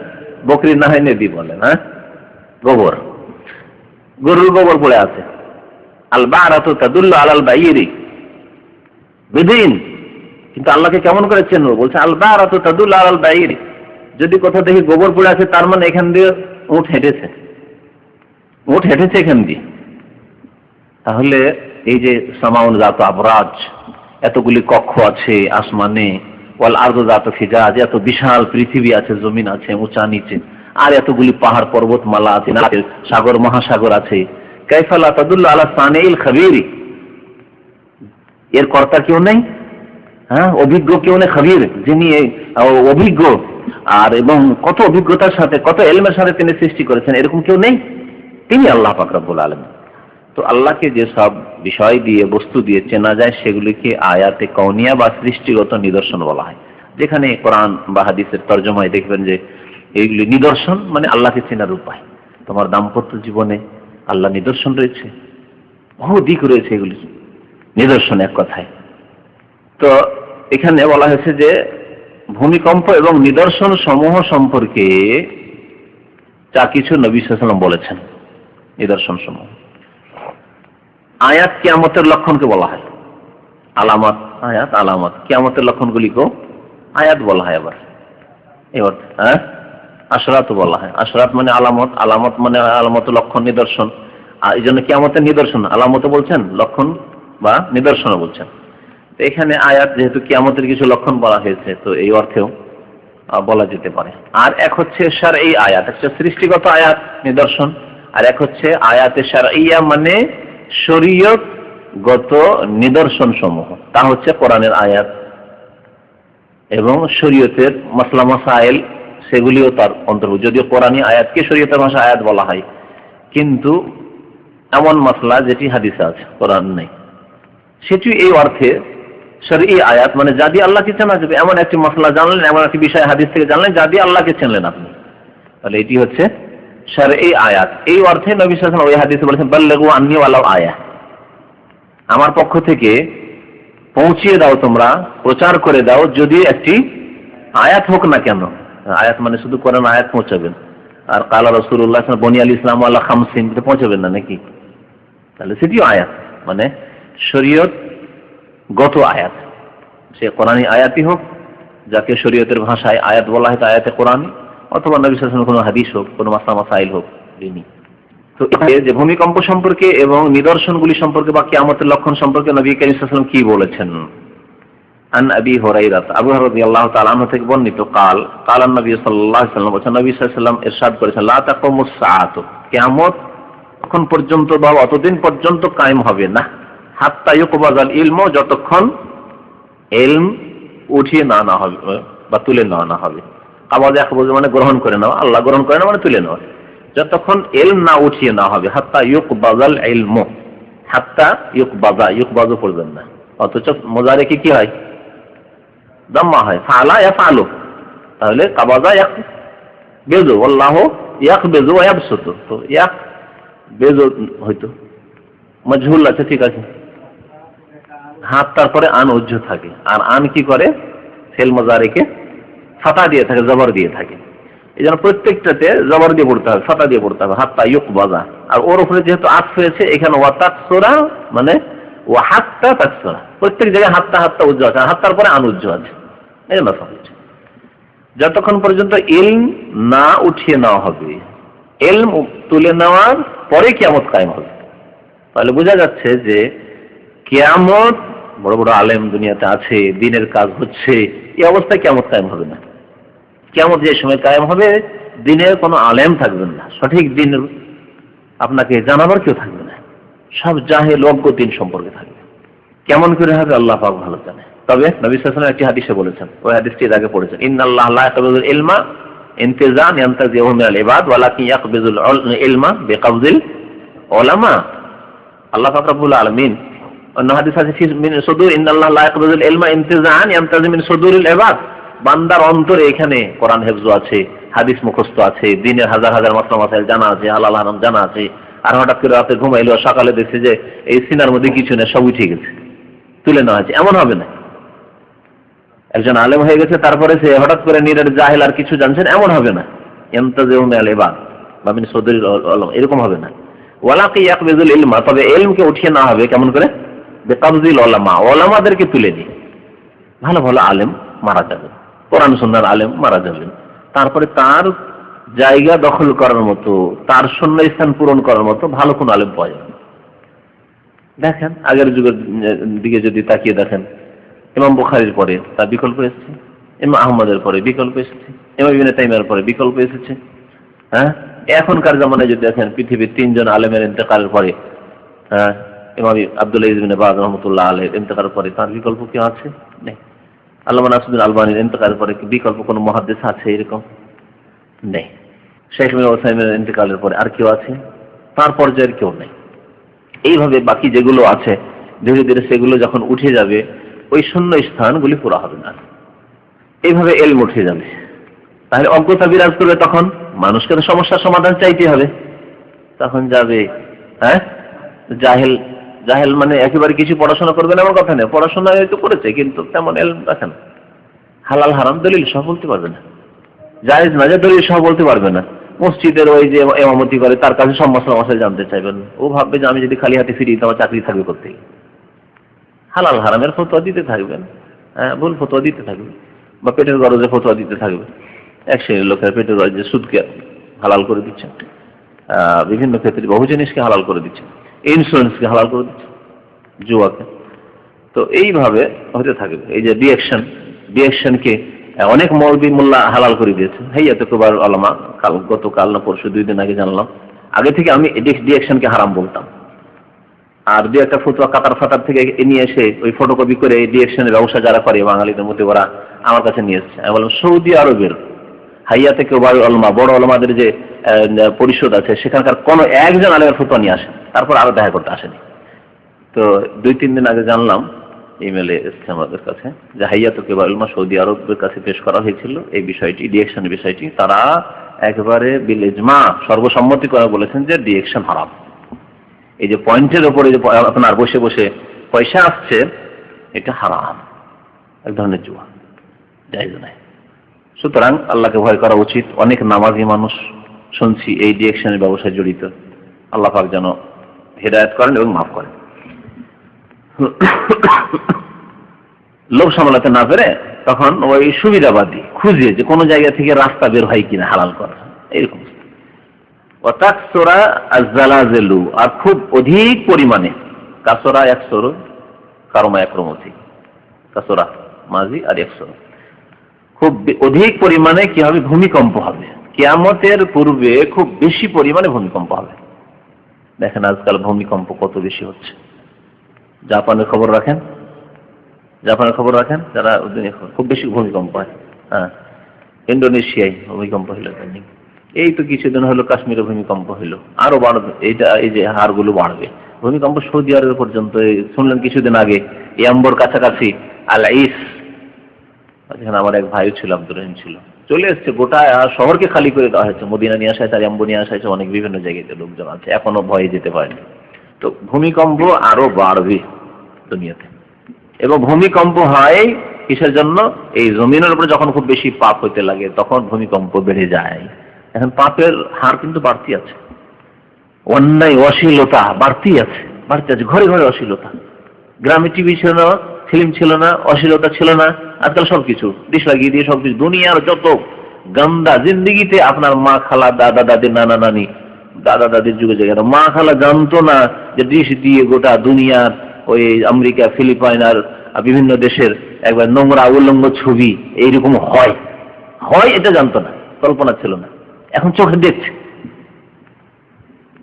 বকরির না হয় নদী বলেন, হ্যাঁ গোবর, গরুর গোবর পড়ে আছে, আল বারাতু তাদুল্লু আলাল বাইরি, বেদুইন কিন্তু আল্লাহকে কেমন করে চেনবো, বলছে আল বারাতু তাদুল্লু আলাল বাইরি, যদি কোথাও দেখি গোবর পড়ে আছে তার মানে এখান দিয়ে উট হেঁটেছে, উট হেঁটেছে এখান দিয়ে। তাহলে এই যে সামাউন জাত আবরাজ, এতগুলি কক্ষ আছে আসমানে, ওয়াল আরদু জাত ফিজাজ, এত বিশাল পৃথিবী আছে, জমিন আছে উঁচা নিচে, আর এতগুলি পাহাড় পর্বতমালা আছে, সাগর মহাসাগর আছে। কাইফা লা তাদুল্লু আলা সানিল খাবীর, এর কর্তা কেউ নেই, হ্যাঁ অভিজ্ঞ কেউ নেই, খাবীর যিনি অভিজ্ঞ আর এবং কত অভিজ্ঞতার সাথে, কত ইলমের সাথে তিনি সৃষ্টি করেছেন, এরকম কেউ নেই, তিনি আল্লাহ পাক রব্বুল আলামিন। তো আল্লাহকে যে সব বিষয় দিয়ে, বস্তু দিয়ে চেনা যায় সেগুলিকে আয়াতে কাউনিয়া বা সৃষ্টিগত নিদর্শন বলা হয়। যেখানে কোরআন বা হাদিসের তর্জমায় দেখবেন যে এইগুলি নিদর্শন মানে আল্লাহকে চেনার উপায়। তোমার দাম্পত্য জীবনে আল্লাহ নিদর্শন রয়েছে, বহু দিক রয়েছে, এগুলি নিদর্শন এক কথায়। তো এখানে বলা হয়েছে যে ভূমিকম্প এবং নিদর্শন সমূহ সম্পর্কে যা কিছু নবী সাল্লাল্লাহু আলাইহি ওয়াসাল্লাম বলেছেন, নিদর্শন সমূহ। আয়াত কিয়ামতের লক্ষণকে বলা হয় আলামত, আয়াত আলামত, কিয়ামতের লক্ষণগুলিকেও আয়াত বলা হয়। আবার এবার হ্যাঁ আশরাত বলা হয়, আশরাত মানে আলামত, আলামত মানে আলামত লক্ষণ নিদর্শন, আর এই জন্য কিয়ামতের নিদর্শন আলামত বলছেন, লক্ষণ বা নিদর্শন বলছেন। এখানে আয়াত যেহেতু কিয়ামতের কিছু লক্ষণ বলা হয়েছে, তো এই অর্থেও বলা যেতে পারে। আর এক হচ্ছে শারঈ আয়াত, একটা সৃষ্টিগত আয়াত নিদর্শন, আর এক হচ্ছে আয়াতে শারঈয়া মানে শরীয়তগত নিদর্শন সমূহ, তা হচ্ছে কোরআনের আয়াত এবং শরীয়তের মাসলা মাসাইল, সেগুলিও তার অন্তর্ভুক্ত। যদিও কোরআনী আয়াতকে শরীয়তের ভাষা আয়াত বলা হয়, কিন্তু এমন মাসলা যেটি হাদিসে আছে, কোরআন নেই, সেটি এই অর্থে শরঈ আয়াত, মানে যা দিয়ে আল্লাহকে চেনা যাবে, এমন একটি মাসলা জানলেন, এমন একটি বিষয় হাদিস থেকে জানলেন যা দিয়ে আল্লাহকে চিনলেন আপনি, তাহলে এটি হচ্ছে শরঈ আয়াত। এই অর্থে নবী সাল্লাল্লাহু আলাইহি ওয়াসাল্লাম ওই হাদিসে বলেছেন বাল্লিগু আন্নী ওয়ালাউ আয়া, আমার পক্ষ থেকে পৌঁছিয়ে দাও, তোমরা প্রচার করে দাও, যদি একটি আয়াত হোক না কেন। আয়াত মানে শুধু কোরআন আয়াত পৌঁছাবেন, আর কালা রাসূলুল্লাহ বনিয়াল ইসলাম আলা খামসিন পৌঁছাবেন না নাকি, তাহলে সেটিও আয়াত, মানে শরীয়ত গত আয়াত, সে কোরআনী আয়াতই হোক, যাকে শরীয়তের ভাষায় আয়াত বলা হয়, আয়াতে কোরআন, অথবা নবী সাল্লাল্লাহু আলাইহি ওয়াসাল্লাম কোনো হাদিস হোক, কোনো মাসলা মাসাইল হোক, তিনি। তো যে ভূমিকম্প সম্পর্কে এবং নিদর্শনগুলি সম্পর্কে বা কিয়ামতের লক্ষণ সম্পর্কে নবী কারীম সাল্লাল্লাহু আলাইহি ওয়াসাল্লাম কি বলেছেন, আন আবি হুরায়রা, আবু হুরায়রা রাদিয়াল্লাহু তাআলা আনহু থেকে বর্ণিত, কাল নবী সাল্লাল্লাহু আলাইহি ওয়াসাল্লাম বলেছেন, নবী সাল্লাল্লাহু আলাইহি ওয়াসাল্লাম ইরশাদ করেছেন, লা তাকুমুস সাআতু, কিয়ামত তখন পর্যন্ত বা অতদিন পর্যন্ত কায়েম হবে না, হাত্তা ইউকবাজাল ইলমু, যতক্ষণ ইলম উঠিয়ে না হবে বা তুলে না হবে। কাবাজা ইয়াকবুজ মানে গ্রহণ করে নেওয়া, আল্লাহ গ্রহণ করে না মানে তুলে নেওয়া। যতক্ষণ ইলম না উঠিয়ে না হবে, হাত্তা ইউকবাজাল ইলমু, হাত্তা ইউকবাজা, ইউকবাজু পড়বেন না, অথচ মুজারে কি হয়, দাম্মা হয়, ফাআলা ইয়াফআলু, তাহলে কাবাজা ইয়াকবেজু, আল্লাহু ইয়াকবেজু ওয়া ইয়াবসুতু, তো ইয়াকবেজু হয়তো মাজহুল আছে, ঠিক আছে, হাত তারপরে আন উজ্জ থাকে, আর আন কি করে, ফেল মুজারিকে ফাতা দিয়ে থাকে, জবর দিয়ে থাকে। এই জন্য প্রত্যেকটাতে জবর দিয়ে পড়তে হবে, ফাতা দিয়ে পড়তে হবে, হাত্তা ইউকবাজা। আর ওর উপরে যেহেতু আতফ হয়েছে, এখানে ওয়া তাকসুরা মানে ওয়া হাত্তা তাকসুরা, প্রত্যেক জায়গায় হাত্তা উজ্জ আছে, হাত্তার পরে আন উজ্জ আছে, এই জন্য যতক্ষণ পর্যন্ত ইলম না উঠিয়ে নেওয়া হবে, ইলম তুলে নেওয়ার পরে কিয়ামত কায়েম হবে। তাহলে বোঝা যাচ্ছে যে কিয়ামত, বড় বড় আলেম দুনিয়াতে আছে, দিনের কাজ হচ্ছে, এই অবস্থায় কিয়ামত কায়েম হবে না। কিয়ামত যে সময় কায়েম হবে, দিনের কোনো আলেম থাকবেন না, সঠিক দিন আপনাকে জানাবার কেউ থাকবে না, সব জাহেল অজ্ঞ দিন সম্পর্কে থাকবে। কেমন করে হবে আল্লাহ পাক ভালো জানে। তবে নবী সাল্লাল্লাহু আলাইহি ওয়াসাল্লাম একটি হাদিসে বলেছেন, ওই হাদিসটি এর আগে পড়েছেন, ইন্নাল্লাহ লা ইয়াকবিজুল ইলমা ইনতিজান ইয়ানতাজিহু মিনাল ইবাদ ওয়ালাকিন ইয়াকবিজুল ইলমা বিকবজিল উলামা। আল্লাহ পাক রব্বুল আলামিন অন্য হাদিস আছে, মিন সুদুর, ইন্নাল্লাহ লা ইয়াকবিজুল ইলমা ইনতিজান ইয়ানতাজি মিন সুদুরিল ইবাদ, বান্দার অন্তরে এখানে কোরআন হিফজ আছে, হাদিস মুখস্থ আছে, দিনের হাজার হাজার মাসলা মাসাইল জানা আছে, হালাল হারাম জানা আছে, আর হঠাৎ করে রাতে ঘুমাইলো, সকালে দেখছে যে এই সিনার মধ্যে কিছু নেই, সব উঠে গেছে, তুলে নেওয়া আছে, এমন হবে না। একজন আলেম হয়ে গেছে, তারপরে সে হঠাৎ করে নিরের জাহেল আর কিছু জানছেন, এমন হবে না। ইয়ানতাজিহু মিনাল ইবাদ বা মিন সুদুরিল উলামা, এরকম হবে না। ওয়ালাকিন ইয়াকবিজুল ইলমা, তবে ইলমকে উঠিয়ে না হবে, কেমন করে, বিকবজিল উলামা, উলামাদেরকে তুলে নিয়ে। ভালো ভালো আলেম মারা যাবেন, কোরআন সুন্নাহর আলেম মারা যাবেন, তারপরে তার জায়গা দখল করার মতো, তার শূন্য স্থান পূরণ করার মতো ভালো কোন আলেম পাওয়া যাবে। দেখেন আগের যুগের দিকে যদি তাকিয়ে দেখেন, ইমাম বুখারীর পরে তার বিকল্প এসেছে, ইমাম আহমদের পরে বিকল্প এসেছে, ইমাম ইবনে তাইমিয়ার পরে বিকল্প এসেছে। হ্যাঁ, এখনকার জামানায় যদি দেখেন, পৃথিবীর 3 জন আলেমের ইন্তেকালের পরে, ইমাম আব্দুল আজিজ ইবনে বাজ রাহমাতুল্লাহ আলাইহির ইন্তেকালের পরে তার বিকল্প কি আছে? নেই। আল্লামা নাসিরুদ্দিন আলবানীর ইন্তেকালের পরে কি বিকল্প কোন মুহাদ্দিস আছে? এরকম নেই। শেখ ইবনে উসাইমিনের ইন্তেকালের পরে আর কেউ আছে? তার পর্যায়ের কেউ নেই। এইভাবে বাকি যেগুলো আছে, ধীরে ধীরে সেগুলো যখন উঠে যাবে, ওই শূন্য স্থানগুলি পুরা হবে না, এইভাবে এলম উঠে যাবে। তাহলে অজ্ঞতা বিরাজ করবে, তখন মানুষকে তো সমস্যার সমাধান চাইতে হবে, তখন যাবে জাহেল। জাহেল মানে একেবারে কিছু পড়াশোনা করবে না এমন কথা নেই, পড়াশোনা হয়তো করেছে কিন্তু তেমন এলম রাখে না, হালাল হারাম দলিল সহ বলতে পারবে না, জায়েজ না যে দলিল সহ বলতে পারবে না। মসজিদের ওই যে ইমামতি করে, তার কাছে সব মশলা মশলা জানতে চাইবেন, ও ভাববে যে আমি যদি খালি হাতে ফিরি তো আমার চাকরি থাকবে করতেই। হালাল হারামের ফতোয়া দিতে থাকবেন, ভুল ফতোয়া দিতে থাকবে, বা পেটের গরজে ফতোয়া দিতে থাকবে। এক শ্রেণীর লোকের পেটের গরজে সুদকে হালাল করে দিচ্ছে, বিভিন্ন ক্ষেত্রে বহু জিনিসকে হালাল করে দিচ্ছে, ইন্স্যুরেন্সকে হালাল করে দিচ্ছে, জুয়াকে। তো এইভাবে হতে থাকবে। এই যে ডিএকশনকে অনেক মৌলবি মোল্লা হালাল করে দিয়েছে। হাইয়াতে কুবার উলামা, গতকাল না পরশু 2 দিন আগে জানলাম। আগে থেকে আমি ডিএকশনকে হারাম বলতাম, আর দু একটা ফতোয়া কাতার ফাতার থেকে নিয়ে এসে ওই ফটোকপি করে ডিএকশনের ব্যবসা যারা করে বাঙালিদের মধ্যে, ওরা আমার কাছে নিয়ে এসেছে। আমি বললাম সৌদি আরবের হাইয়াতে কুবার উলামা, বড় উলামাদের যে পরিষদ আছে, সেখানকার কোনো একজন আলেমের ফতোয়া নিয়ে আসে, তারপর আরো দেখা করতে আসেনি। তো 2-3 দিন আগে জানলাম, ইমেলে এসেছে আমাদের কাছে, যে হাইয়াতুল কিবার উলামা সৌদি আরবের কাছে পেশ করা হয়েছিল এই বিষয়টি, ডিএকশনের বিষয়টি। তারা একেবারে বিল ইজমা, সর্বসম্মতি করে বলেছেন যে ডিএকশন হারাম। এই যে পয়েন্টের উপরে যে আপনার বসে বসে পয়সা আসছে, এটা হারাম, এক ধরনের জুয়া, জায়েজ নয়। সুতরাং আল্লাহকে ভয় করা উচিত। অনেক নামাজি মানুষ শুনছি এই ডিএকশনের ব্যবসায় জড়িত। আল্লাহ পাক যেন হেদায়েত করেন এবং মাফ করেন। লোভ সামলাতে না পেরে তখন ওই সুবিধাবাদী খুঁজে যে কোনো জায়গা থেকে রাস্তা বের হয় কিনা হালাল করা, এরকম। আর খুব অধিক পরিমাণে, কাসরা একসর কারমা একরমতি, কাসরা মাজি আর একশো, খুব অধিক পরিমাণে কি হবে? ভূমিকম্প হবে। কিয়ামতের পূর্বে খুব বেশি পরিমাণে ভূমিকম্প হবে। দেখেন আজকাল ভূমিকম্প কত বেশি হচ্ছে। জাপানের খবর রাখেন, জাপানের খবর রাখেন, যারা খুব বেশি ভূমিকম্প হয়। হ্যাঁ, ইন্দোনেশিয়ায় ভূমিকম্প হইল, এই তো কিছুদিন হলো কাশ্মীরে ভূমিকম্প হইল, আরো বাড়বে। এইটা এই যে হারগুলো বাড়বে ভূমিকম্প। সৌদি আরব পর্যন্ত শুনলেন কিছুদিন আগে ইয়াম্বর কাছাকাছি আল ইস, যেখানে আমার এক ভাই ছিল, আব্দুর রহিম ছিল, চলে এসছে। গোটা শহরকে খালি করে দেওয়া হয়েছে। মদিনা নিয়ে আসা হয়েছে, আর ইয়াম্বর নিয়ে আসা হয়েছে, অনেক বিভিন্ন জায়গায় লোকজন আছে, এখনো ভয়ে যেতে পারেনি। তো ভূমিকম্প আরো বাড়বে দুনিয়াতে। এবং ভূমিকম্প হয় কিসের জন্য? এই জমিনের উপরে যখন খুব বেশি পাপ হইতে লাগে তখন ভূমিকম্প বেড়ে যায়। এখন পাপের হার কিন্তু বাড়তি আছে, অন্যায় অশ্লীলতা বাড়তি আছে, ঘরে ঘরে অশ্লীলতা। গ্রামে টিভি ছিল না, ফিল্ম ছিল না, অশ্লীলতা ছিল না। আজকাল সবকিছু ডিশ লাগিয়ে দিয়ে সবকিছু, দুনিয়ার যত গান্দা জিন্দিগিতে আপনার মা খালা দাদা দাদি নানা নানি, দাদা দাদির যুগে জায়গা মা খালা জানতো না যে ডিশ দিয়ে গোটা দুনিয়ার ওই আমেরিকা, ফিলিপাইন আর বিভিন্ন দেশের একবার নোংরা উলঙ্গ ছবি এইরকম হয়, এটা জানতো না, কল্পনা ছিল না। এখন চোখে দেখছে,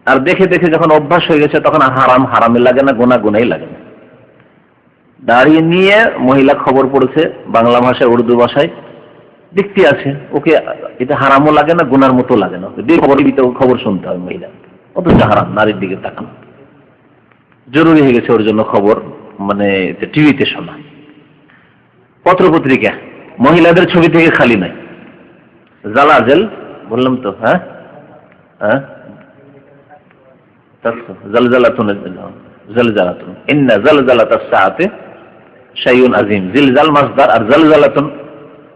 আর দেখে দেখে যখন অভ্যাস হয়ে গেছে তখন হারাম হারামে লাগে না, গোনা গোনাই লাগে না। দাঁড়িয়ে নিয়ে মহিলা খবর পড়েছে বাংলা ভাষায়, উর্দু ভাষায়, দেখতে আছে, ওকে এটা হারামও লাগে না, গুনার মতো লাগে না। খবর শুনতে হয় মহিলা, অথচ হারাম নারীর দিকে তাকানো জরুরি হয়ে গেছে ওর জন্য। খবর মানে টিভিতে শোনা, পত্রপত্রিকা মহিলাদের ছবি থেকে খালি নাই। জালাজেল বললাম তো, হ্যাঁ হ্যাঁ, জালজালাতুন জালজালাতুন ইন্না জালজালাতাস সাআতি শাইউন আযীম। জিলজাল মাসদার, আর জালজালাতুন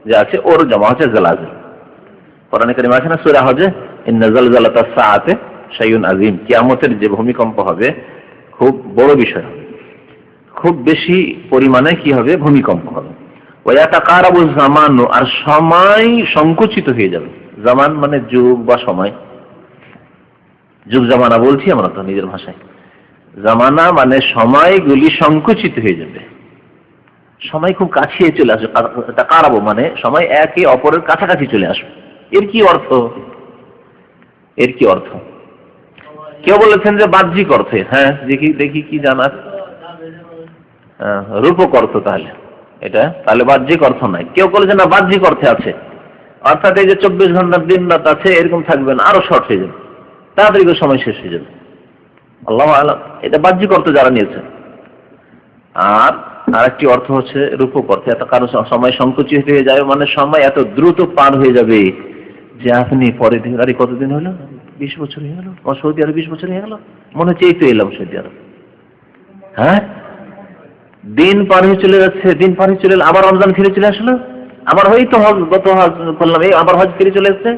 যে আছে ওর জমা হচ্ছে জালাজাল। কোরআনে কারিমে আছে না সূরা হজে, ইন্না জালজালাতাস সাআতি শাইউন আযীম। কিয়ামতের যে ভূমিকম্প হবে খুব বড় বিষয় হবে, খুব বেশি পরিমাণে কি হবে? ভূমিকম্প হবে। ওয়া ইয়াতাকারাবুজ জামানু, আর সময় সংকুচিত হয়ে যাবে। জামান মানে যুগ বা সময়, যুগ জামানা বলছি আমরা তো নিজের ভাষায়। জামানা মানে সময়গুলি সংকুচিত হয়ে যাবে, সময় খুব কাছে চলে আসবে। তাকারাবু মানে সময় একে অপরের কাছাকাছি চলে আসবে। এর কি অর্থ? কেউ বলেছেন যে বাহ্যিক অর্থে। হ্যাঁ, দেখি কি জানার, রূপক অর্থ। তাহলে বাহ্যিক অর্থ নাই। কেউ বলেছেন না বাহ্যিক অর্থে আছে, অর্থাৎ এই যে 24 ঘন্টার দিন রাত আছে এরকম থাকবে না, আরো শর্ট হয়ে যাবে, তাড়াতাড়ি করে সময় শেষ হয়ে যাবে। আল্লাহু আ'লাম, এটা বাহ্যিক অর্থ যারা নিয়েছে। আর আরেকটি অর্থ হচ্ছে রূপক অর্থে। এত কারো সময় সংকুচিত হয়ে যাবে মানে সময় এত দ্রুত পার হয়ে যাবে যে আপনি পরে দিন, আরে কতদিন হলো, 20 বছর হয়ে গেল, সৌদি আরব 20 বছর হয়ে গেল, মনে হচ্ছে এই তো এলাম সৌদি আরব। হ্যাঁ, দিন পার হয়ে চলে যাচ্ছে, আবার রমজান ফিরে চলে আসলো, আবার হয়তো হজ, গত হজ করলাম, এই আবার হজ ফিরে চলে এসছে।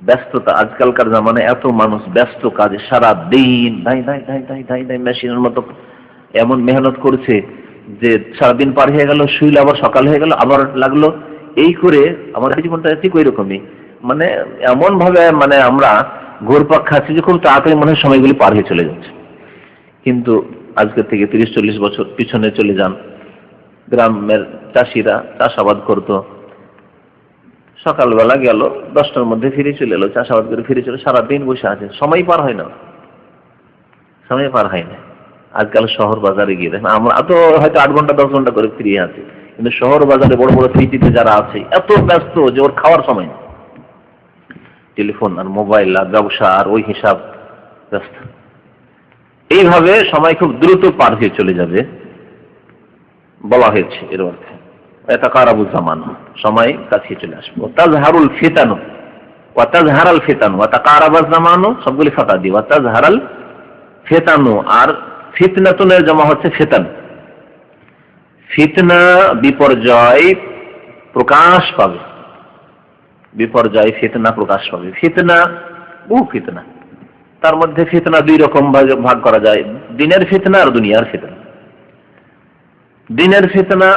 ব্যস্ততা, আজকালকার জামানায় এত মানুষ ব্যস্ত কাজে, সারা দিন ধাই মেশিনের মতো এমন মেহনত করছে যে সারাদিন পার হয়ে গেল, শুইলে আবার সকাল হয়ে গেল, আবার লাগলো, এই করে আমাদের জীবনটা ঠিক ওই রকমই। মানে এমন ভাবে মানে আমরা ঘুরপাক খাচ্ছি যে খুব তাড়াতাড়ি মনে হয় সময়গুলি পার হয়ে চলে যাচ্ছে। কিন্তু আজকের থেকে 30-40 বছর পিছনে চলে যান, গ্রামের চাষিরা চাষাবাদ করতো, সকালবেলা গেল, 10টার মধ্যে ফিরে চলে এলো, চাষাবাদ করে ফিরে চলে, সারাদিন বসে আছে, সময় পার হয় না। আজকাল শহর বাজারে গিয়ে দেখেন, আমরা তো হয়তো 8 ঘন্টা 10 ঘন্টা করে ফিরে আছি, কিন্তু শহর বাজারে বড় বড় সিটিতে যারা আছে এত ব্যস্ত যে ওর খাওয়ার সময় নেই। টেলিফোন আর মোবাইল আর ব্যবসা আর ওই হিসাব, ব্যস্ত। এইভাবে সময় খুব দ্রুত পার হয়ে চলে যাবে বলা হয়েছে। এর অর্থে এতাকারাবু জামানু, সময় কাছে চলে আসবে। তাজহারুল ফিতানু ওয়া তাজহারাল ফিতানু ওয়া তাকারাবাজ জামানু, সবগুলি ফাতা দিয়ে ওয়া তাজহারাল ফিতানু। আর ফিতনাতুনের জমা হচ্ছে ফিতান। ফিতনা বিপর্যয় প্রকাশ পাবে, বিপর্যয় ফিতনা প্রকাশ পাবে। ফিতনা ফিতনা, তার মধ্যে ফিতনা 2 রকম ভাগ করা যায়, দিনের ফিতনা আর দুনিয়ার ফিতনা। দিনের ফিতনা,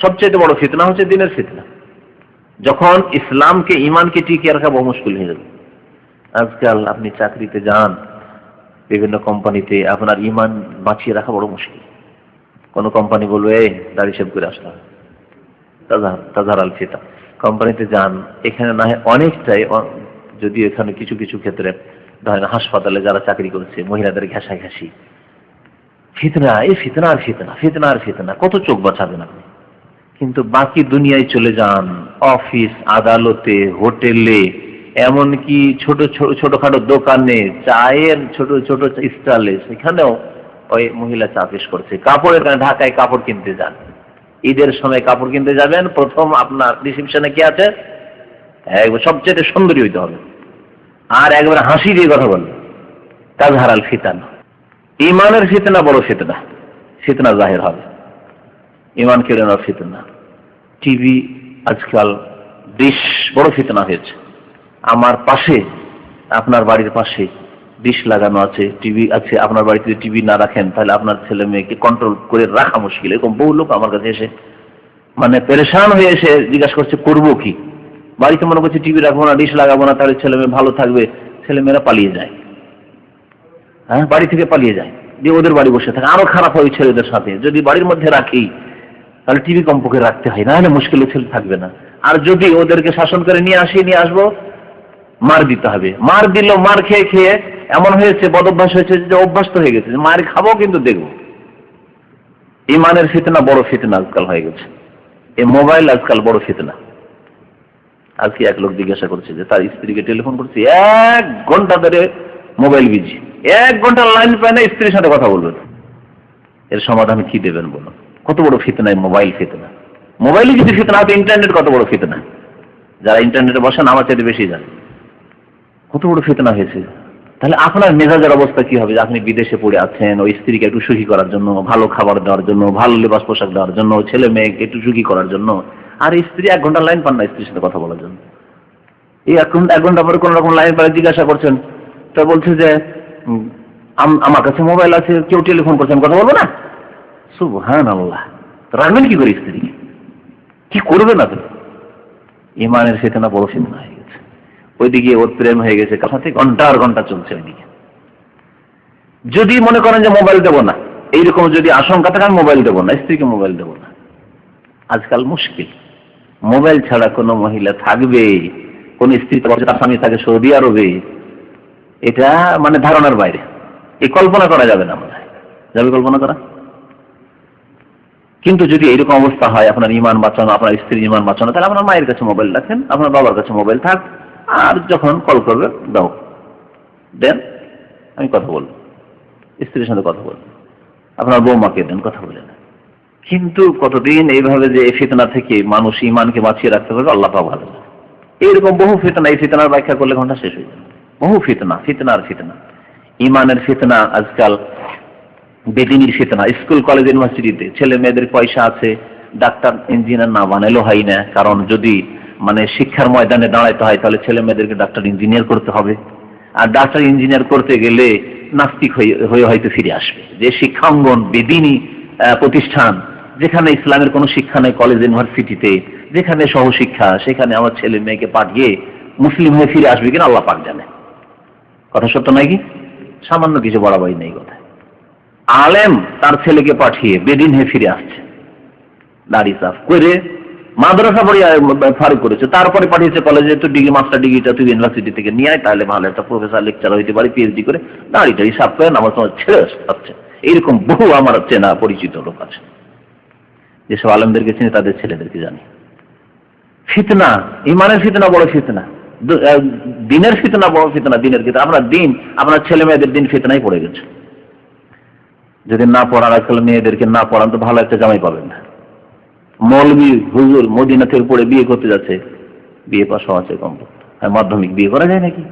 সবচেয়ে বড় ফিতনা হচ্ছে দিনের ফিতনা, যখন ইসলামকে ইমানকে টিকিয়ে রাখা বহু মুশকিল হয়ে যাবে। আজকাল আপনি চাকরিতে যান, বিভিন্ন কোম্পানিতে, আপনার ইমান বাঁচিয়ে রাখা বড় মুশকিল। কোন কোম্পানি বলবে এই দাড়ি শেভ করে আসতে হবে, তাজহার আল ফিতান। কোম্পানিতে যান, এখানে না হয় অনেকটাই, যদি এখানে কিছু কিছু ক্ষেত্রে ধরেন হাসপাতালে যারা চাকরি করছে মহিলাদের ঘেঁষাঘেঁষি, ফিতনা, এই ফিতনা আর ফিতনা, ফিতনা আর ফিতনা, কত চোখ বাঁচাবেন আপনি। কিন্তু বাকি দুনিয়ায় চলে যান, অফিস আদালতে, হোটেলে, এমনকি ছোটখাটো দোকানে, চায়ের ছোট ছোট স্টলে, সেখানেও ওই মহিলা চা পেশ করছে। কাপড়ের কারণে ঢাকায় কাপড় কিনতে যান, ঈদের সময় কাপড় কিনতে যাবেন, প্রথম আপনার রিসেপশনে কি আছে, সবচেয়ে সুন্দরী হইতে হবে, আর একবার হাসি দিয়ে কথা বলবে। তাজহার আল ফিতান। ইমানের ফিতনা বড় ফিতনা, ফিতনা জাহির হবে, ইমান কেড়ে নেওয়ার ফিতনা। টিভি আজকাল ডিশ বড় ফিতনা হয়েছে। আমার পাশে, আপনার বাড়ির পাশে ডিশ লাগানো আছে, টিভি আছে, আপনার বাড়িতে যদি টিভি না রাখেন তাহলে আপনার ছেলে মেয়েকে কন্ট্রোল করে রাখা মুশকিল। এরকম বহু লোক আমার কাছে এসে মানে পেরেশান হয়ে এসে জিজ্ঞাসা করছে করবো কি, বাড়িতে মনে করছে টিভি রাখবো না, ডিশ লাগাবো না, তাহলে ছেলে মেয়ে ভালো থাকবে। ছেলে মেয়েরা পালিয়ে যায়, হ্যাঁ, বাড়ি থেকে পালিয়ে যায়, দিয়ে ওদের বাড়ি বসে থাকে। আরো খারাপ হয় ছেলেদের সাথে, যদি বাড়ির মধ্যে রাখি তাহলে টিভি কমপক্ষে রাখতে হয়, না হলে মুশকিলে ছেলে থাকবে না। আর যদি ওদেরকে শাসন করে নিয়ে আসবো, মার দিতে হবে। মার দিল, মার খেয়ে খেয়ে এমন হয়েছে, বদ অভ্যাস হয়েছে যে অভ্যস্ত হয়ে গেছে, মার খাবো কিন্তু দেখবো। ইমানের ফিতনা বড় ফিতনা আজকাল হয়ে গেছে। এই মোবাইল আজকাল বড় ফিতনা। আজকে এক লোক জিজ্ঞাসা করছে যে তার স্ত্রীকে টেলিফোন করছে, 1 ঘন্টা ধরে মোবাইল বিজি, 1 ঘন্টা লাইন পায় না, স্ত্রীর সাথে কথা বলবেন। এর সমাধান কি দেবেন বলুন? কত বড় ফিতনা মোবাইল ফিতনা। মোবাইলে যদি ফিতনা হবে, ইন্টারনেট কত বড় ফিতনা। যারা ইন্টারনেটে বসেন আমার চাইতে বেশি জানে কত বড় ফিতনা হয়েছে। তাহলে আপনার মেজাজের অবস্থা কি হবে? আপনি বিদেশে পড়ে আছেন, ওই স্ত্রীকে একটু সুখী করার জন্য, ভালো খাবার দেওয়ার জন্য, ভালো লেবাস পোশাক দেওয়ার জন্য, ছেলে মেয়েকে একটু সুখী করার জন্য, আর স্ত্রী 1 ঘন্টা লাইন পান না স্ত্রীর সাথে কথা বলার জন্য। এই 1 ঘন্টা পরে কোন রকম লাইন পারে জিজ্ঞাসা করছেন, তা বলছে যে আমার কাছে মোবাইল আছে, কেউ টেলিফোন করছেন, কথা বলবো না। সুবহানাল্লাহ, রাখবেন কি করে স্ত্রীকে? কি করবে না? ইমানের ফিতনা বড় ফিতনা হয়ে গেছে। ওইদিকে ওর প্রেম হয়ে গেছে, কাছে ঘন্টার ঘন্টা চলছে ওইদিকে। যদি মনে করেন যে মোবাইল দেবো না, এইরকম যদি আশঙ্কা থাকে, মোবাইল দেবো না, স্ত্রীকে মোবাইল দেবো না, আজকাল মুশকিল। মোবাইল ছাড়া কোনো মহিলা থাকবে, কোন স্ত্রী তার স্বামী থাকে সৌদি আরবে, এটা মানে ধারণার বাইরে। এই কল্পনা করা যাবে না, মনে হয় যাবে কল্পনা করা। কিন্তু যদি এইরকম অবস্থা হয়, আপনার ইমান বাঁচানো, আপনার স্ত্রীর ইমান বাঁচানো, তাহলে আপনার মায়ের কাছে মোবাইল রাখেন, আপনার বাবার কাছে মোবাইল থাক, আর যখন কল করবে দাও, দেন, আমি কথা বলবো, স্ত্রীর সাথে কথা বলবো, আপনার বৌমাকে দেন, কথা বলে না। কিন্তু কতদিন এইভাবে যে এই ফিতনা থেকে মানুষ ইমানকে বাঁচিয়ে রাখতে পারবে, আল্লাহ পাক ভালো। এইরকম বহু ফিতনা, এই ফিতনার ব্যাখ্যা করলে ঘন্টা শেষ হয়ে যাবে। বহু ফিতনা, ফিতনা আর ফিতনা। ইমানের ফিতনা আজকাল বেদিনীর ফিতনা। স্কুল কলেজ ইউনিভার্সিটিতে ছেলে মেয়েদের পয়সা আছে, ডাক্তার ইঞ্জিনিয়ার না বানাইলেও হয় না, কারণ যদি মানে শিক্ষার ময়দানে দাঁড়াইতে হয় তাহলে ছেলে মেয়েদেরকে ডাক্তার ইঞ্জিনিয়ার করতে হবে। আর ডাক্তার ইঞ্জিনিয়ার করতে গেলে নাস্তিক হয়ে হয়তো ফিরে আসবে। যে শিক্ষাঙ্গন বেদিনী প্রতিষ্ঠান, যেখানে ইসলামের কোনো শিক্ষা নেই, কলেজ ইউনিভার্সিটিতে যেখানে সহশিক্ষা, সেখানে আমার ছেলে মেয়েকে পাঠিয়ে মুসলিম হয়ে ফিরে আসবে কিনা আল্লাহ পাক জানে। কথা সত্য নয় কি? সামান্য কিছু বড়াবাড়ি নেই কথা। আলেম তার ছেলেকে পাঠিয়ে বেদিন হয়ে ফিরে আসছে, দাড়ি সাফ করে, মাদ্রাসা পড়ে ফারুক করেছে, তারপরে পাঠিয়েছে কলেজে, তো ডিগ্রি মাস্টার ডিগ্রিটা তুই ইউনিভার্সিটি থেকে নিয়ে আয়, তাহলে ভালো একটা প্রফেসর লেকচার হইতে পারি, পিএইচডি করে দাড়ি টাড়ি সাফ করে নামাজ তোমার ছেড়ে আসছে। এইরকম বহু আমার চেনা পরিচিত লোক আছে, যেসব আলেমদেরকে চিনি তাদের ছেলেদেরকে জানি। ফিতনা, ইমানের ফিতনা বড় ফিতনা, দিনের ফিতনা বড় ফিতনা। দিনের ফিতনা, আপনার দিন, আপনার ছেলে মেয়েদের দিন ফিতনাই পড়ে গেছে। যদি না পড়ান, আজকাল মেয়েদেরকে না পড়ান তো ভালো একটা জামাই পাবেন না। মৌলবি হুজুর মদিনা থেকে পড়ে বিয়ে করতে যাচ্ছে, বিয়ে পাস হওয়া আছে কম, মাধ্যমিক বিয়ে করা যায় নাকি?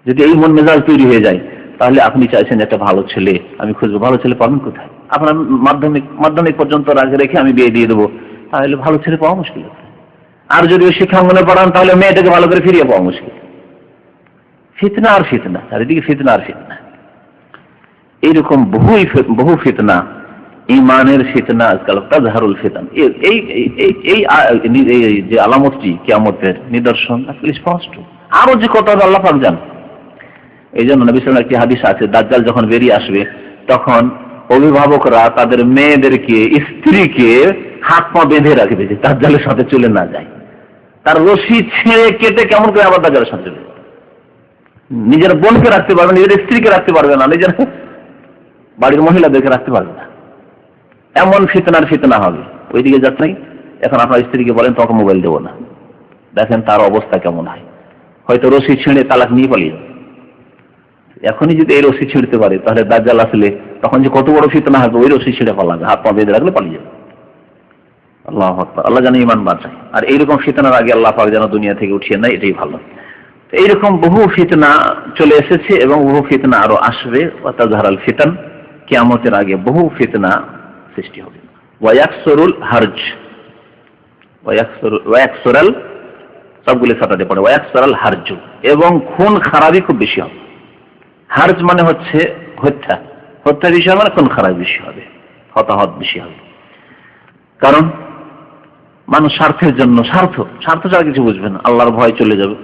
যদি এই মন মেজাজ তৈরি হয়ে যায়, তাহলে আপনি চাইছেন একটা ভালো ছেলে আমি খুঁজবো, ভালো ছেলে পাবেন কোথায়? আপনার মাধ্যমিক পর্যন্ত রেখে আমি বিয়ে দিয়ে দেবো, তাহলে ভালো ছেলে পাওয়া মুশকিল। আর যদি ওই শিক্ষাঙ্গনে পড়ান, তাহলে মেয়েটাকে ভালো করে ফিরিয়ে পাওয়া মুশকিল। ফিতনা আর ফিতনা, চারিদিকে ফিতনা আর ফিতনা। এইরকম বহু ফিতনা। ইমানের ফিতনা আজকাল তাজহারুল ফিতান। এই যে আলামতটি কিয়ামতের নিদর্শন আসলে স্পষ্ট। আরো যে কথা আল্লাহ পাক জানেন। এই জন্য নবী সাল্লাল্লাহু আলাইহি ওয়াসাল্লাম একটি হাদিস আছে, দাজ্জাল যখন বেরিয়ে আসবে তখন অভিভাবকরা তাদের মেয়েদেরকে, স্ত্রীকে হাত পা বেঁধে রাখবে যে দাজ্জালের সাথে চলে না যায়। তার রশি ছেড়ে কেটে কেমন করে আবার দাজ্জালের সাথে চলে, নিজের বোনকে রাখতে পারবে, নিজের স্ত্রীকে রাখতে পারবে না, নিজের বাড়ির মহিলাদেরকে রাখতে পারবে না। এমন ফিতনা হবে। ওইদিকে যাচ্ছে নাই, এখন আপনার স্ত্রীকে বলেন তোমাকে মোবাইল দেবো না, দেখেন তার অবস্থা কেমন হয়। হয়তো রশি ছিঁড়ে তালাক নিয়ে পালিয়ে যাবে। এখনই যদি এই রশি ছিঁড়তে পারে তাহলে দাজ্জাল আসলে তখন যে কত বড় ফিতনা হবে, ওই রশি ছিঁড়ে পালাবে, হাত পা বেঁধে রাখলে পালিয়ে যাবে। আল্লাহু আকবার। আল্লাহ যেন ঈমান বাঁচায়। আর এইরকম ফিতনার আগে আল্লাহ পাক যেন দুনিয়া থেকে উঠিয়ে নেয়, এটাই ভালো। এইরকম বহু ফিতনা চলে এসেছে এবং বহু ফিতনা আরো আসবে। ওয়াতাজহারাল ফিতান, কিয়ামতের আগে বহু ফিতনা সৃষ্টি হবে। ওয়ায়াকসুরুল হারজ, ওয়ায়াকসুরাল সবগুলি সাতাতে পড়ে, ওয়ায়াকসুরাল হারজ, এবং খুন খারাপি খুব বেশি হবে। হারজ মানে হচ্ছে হত্যা বিষয়, মানে খুন খারাপ বেশি হবে, হতাহত বেশি হবে। কারণ মানুষ স্বার্থের জন্য, স্বার্থ ছাড়া কিছু বুঝবে না, আল্লাহর ভয় চলে যাবে।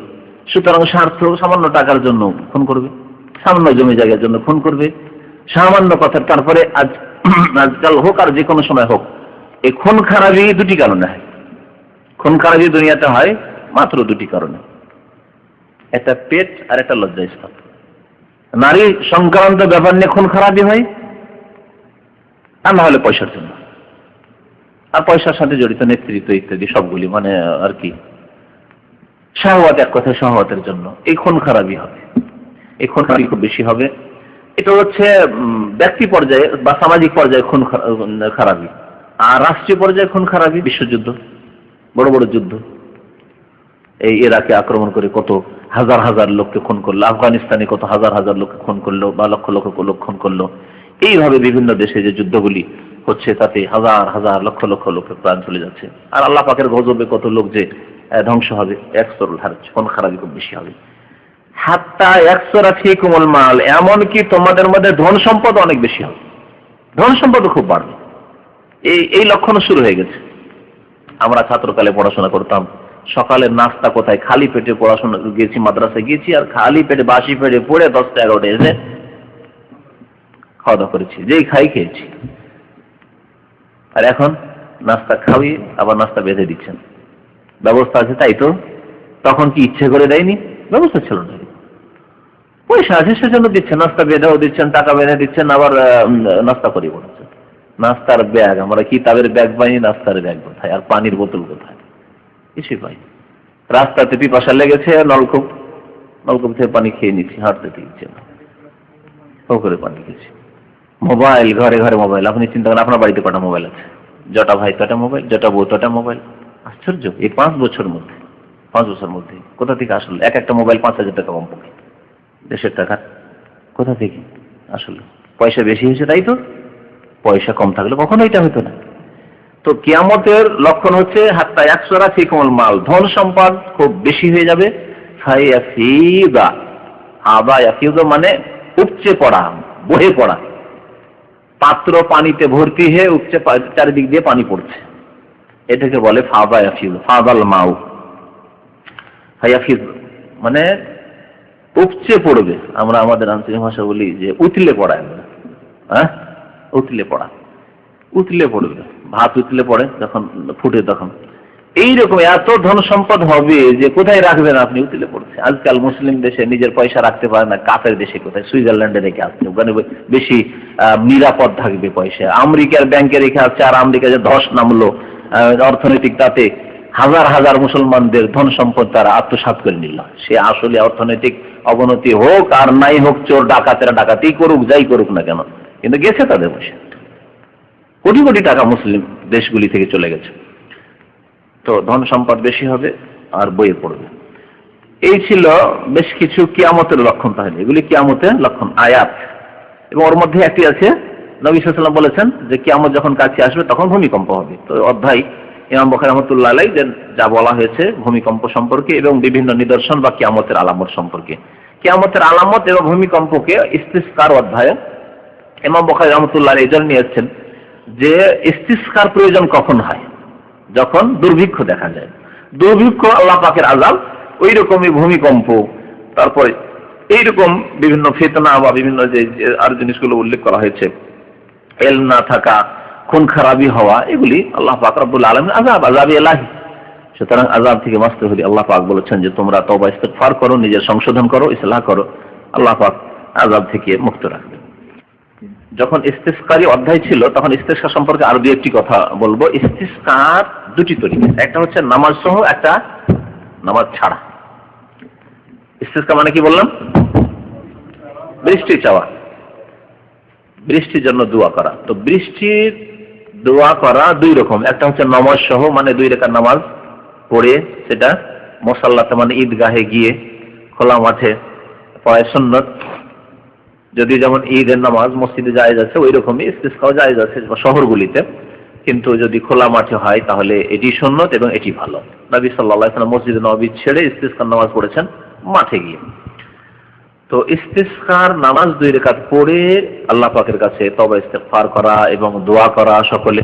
সুতরাং স্বার্থ, সামান্য টাকার জন্য খুন করবে, সামান্য জমি জায়গার জন্য খুন করবে, সামান্য কথা। তারপরে আজকাল হোক আর যে কোনো সময় হোক, এই খুন খারাপি দুটি কারণে হয়। খুন খারাপি দুনিয়াতে হয় মাত্র দুটি কারণে, একটা পেট আর একটা লজ্জাস্থান। নারী সংক্রান্ত ব্যাপার নিয়ে খুন খারাপি হয়, আর না হলে পয়সার জন্য, আর পয়সার সাথে জড়িত নেতৃত্ব ইত্যাদি সবগুলি, মানে আর কি শাহওয়াত, এক কথায় শাহওয়াতের জন্য এই খুন খারাপি হবে। এই খুন খারাপি খুব বেশি হবে। এটা হচ্ছে ব্যক্তি পর্যায়ে বা সামাজিক পর্যায়ে খুন খারাপি। আর রাষ্ট্রীয় পর্যায়ে খুন খারাপি বিশ্বযুদ্ধ, বড় বড় যুদ্ধ। এই ইরাকে আক্রমণ করে কত হাজার হাজার লোককে খুন করলো, আফগানিস্তানে কত হাজার হাজার লোককে খুন করলো, বা লক্ষ লক্ষ লোক খুন করলো। এইভাবে বিভিন্ন দেশে যে যুদ্ধগুলি হচ্ছে তাতে হাজার হাজার লক্ষ লক্ষ লোকের প্রাণ চলে যাচ্ছে। আর আল্লাহ পাকের গজবে কত লোক যে ধ্বংস হবে। একসরুল হারজ, খুন খারাপি খুব বেশি হবে। হাত্তা একসরা ফিকুমুল মাল, এমনকি তোমাদের মধ্যে ধন সম্পদ অনেক বেশি হবে, ধন সম্পদ খুব বাড়বে। এই লক্ষণও শুরু হয়ে গেছে। আমরা ছাত্রকালে পড়াশোনা করতাম, সকালের নাস্তা কোথায়, খালি পেটে পড়াশোনা গিয়েছি, মাদ্রাসায় গিয়েছি, আর খালি পেটে বাসি পেটে পড়ে 10টা 11টা এসে খাওয়া দাওয়া করেছি, যেই খেয়েছি। আর এখন নাস্তা খাওয়িয়ে আবার নাস্তা বেঁধে দিচ্ছেন। ব্যবস্থা আছে তাই তো, তখন কি ইচ্ছে করে দেয়নি? ব্যবস্থা ছিল না, পয়সা আছে সেজন্য দিচ্ছেন, নাস্তা বেঁধেও দিচ্ছেন, টাকা বেঁধে দিচ্ছেন, আবার নাস্তা করে বলছেন। নাস্তার ব্যাগ, আমরা কিতাবের ব্যাগ পাইনি, নাস্তার ব্যাগ কোথায়, আর পানির বোতল কোথায়? কিছুই পাই। রাস্তাতে পিপাসা লেগেছে, নলকূপ থেকে পানি খেয়ে নিচ্ছি, হাঁটতে দিচ্ছে না, করে পানি খেয়েছি। মোবাইল, ঘরে ঘরে মোবাইল। আপনি চিন্তা করেন আপনার বাড়িতে কটা মোবাইল আছে? জটা ভাই তটা মোবাইল, জটা বউ তটা মোবাইল। আশ্চর্য, এই 5 বছর মধ্যে কোথা থেকে আসলে একটা মোবাইল 5,000 টাকা কম পড়ে, দেশের টাকা কোথা থেকে আসলে? পয়সা বেশি হয়েছে তাই তো, পয়সা কম থাকলে কখনো এটা হতো না। তো কিয়ামতের লক্ষণ হচ্ছে হাত্তা একসরা ফিকুমুল মাল, ধন সম্পদ খুব বেশি হয়ে যাবে। ফায়াফিদা, আবা ইয়াফিদা মানে উপচে পড়া, বহে পড়া। পাত্র পানিতে ভর্তি হয়ে উপচে, চারিদিক দিয়ে পানি পড়ছে, এটাকে বলে ফাদা ইয়াফিদ, ফাদাল মাউ। ফায়াফিদ মানে উপচে পড়বে। আমরা আমাদের আঞ্চলিক ভাষা বলি যে উতলে পড়া, উতলে পড়বে, ভাত উতলে পড়ে যখন ফুটে, তখন এইরকম এত ধন সম্পদ হবে যে কোথায় রাখবেন আপনি? উতলে পড়ছে। আজকাল মুসলিম দেশে নিজের পয়সা রাখতে পারে না, কাফের দেশে কোথায়? সুইজারল্যান্ডে রেখে আসছে, ওখানে বেশি নিরাপদ থাকবে পয়সা। আমেরিকার ব্যাংকে রেখে আসছে, আর আমেরিকা যে ধস নামলো অর্থনৈতিক, তাতে হাজার হাজার মুসলমানদের ধন সম্পদ তারা আত্মসাৎ করে নিল। সে আসলে অর্থনৈতিক অবনতি হোক আর নাই হোক, চোর ডাকাতেরা ডাকাতি করুক, যাই করুক না কেন, কিন্তু গেছে তাদের পয়সা। কোটি কোটি টাকা মুসলিম দেশগুলি থেকে চলে গেছে। তো ধন সম্পদ বেশি হবে আর বইয়ে পড়বে। এই ছিল বেশ কিছু কিয়ামতের লক্ষণ। তাহলে এগুলি কিয়ামতের লক্ষণ, আয়াত। এবং ওর মধ্যে একটি আছে, নবী সাল্লাল্লাহু আলাইহি ওয়াসাল্লাম বলেছেন যে কিয়ামত যখন কাছে আসবে তখন ভূমিকম্প হবে। তো অধ্যায় ইমাম বুখারী রাহমাতুল্লাহ আলাইহি যা বলা হয়েছে ভূমিকম্প সম্পর্কে এবং বিভিন্ন নিদর্শন বা কিয়ামতের আলামত সম্পর্কে। কিয়ামতের আলামত এবং ভূমিকম্পকে ইস্তিসকার অধ্যায়ে ইমাম বুখারী রাহমাতুল্লাহ আলাইহি এজন্য নিয়েছেন যে ইস্তিসকার প্রয়োজন কখন হয়? যখন দুর্ভিক্ষ দেখা যায়। দুর্ভিক্ষ আল্লাহ পাকের আযাব, ওই রকমই ভূমিকম্প, তারপরে এইরকম বিভিন্ন ফিতনা বা বিভিন্ন যে আর জিনিসগুলো উল্লেখ করা হয়েছে, ইলম না থাকা, খুন খারাপি হওয়া, এগুলি আল্লাহ পাক রব্বুল আলামিন আযাব ইলাহি। সুতরাং আযাব থেকে বাঁচতে হলে আল্লাহ পাক বলেছেন যে তোমরা তওবা ইস্তিগফার করো, নিজের সংশোধন করো, ইসলাহ করো, আল্লাহ পাক আযাব থেকে মুক্ত রাখবে। যখন ইস্তিসকারী অধ্যায় ছিল তখন ইস্তিসকা সম্পর্কে আরো দুই একটি কথা বলবো। ইস্তিসকার দুটি তরিকা, একটা হচ্ছে নামাজ সহ, একটা নামাজ ছাড়া। ইস্তিসকা মানে কি বললাম? বৃষ্টি চাওয়া, বৃষ্টির জন্য দোয়া করা। তো বৃষ্টির দোয়া করা দুই রকম, একটা হচ্ছে নামাজ সহ, মানে 2 রাকাত নামাজ পড়ে সেটা মুসাল্লাতে মানে ঈদগাহে গিয়ে খোলা মাঠে পড়ায় সুন্নত। যদি যেমন ঈদের নামাজ মসজিদে জায়েজ আছে, ওই রকমই ইস্তিসকাও জায়েজ আছে শহরগুলিতে, কিন্তু যদি খোলা মাঠে হয় তাহলে এটি সুন্নত এবং এটি ভালো। নবী সাল্লাল্লাহু আলাইহি ওয়াসাল্লাম মসজিদে নববী ছেড়ে ইস্তিসকার নামাজ পড়েছেন মাঠে গিয়ে। তো ইস্তিসকার নামাজ 2 রাকাত পড়ে আল্লাহ পাকের কাছে তওবা ইস্তিগফার করা এবং দোয়া করা সকলে।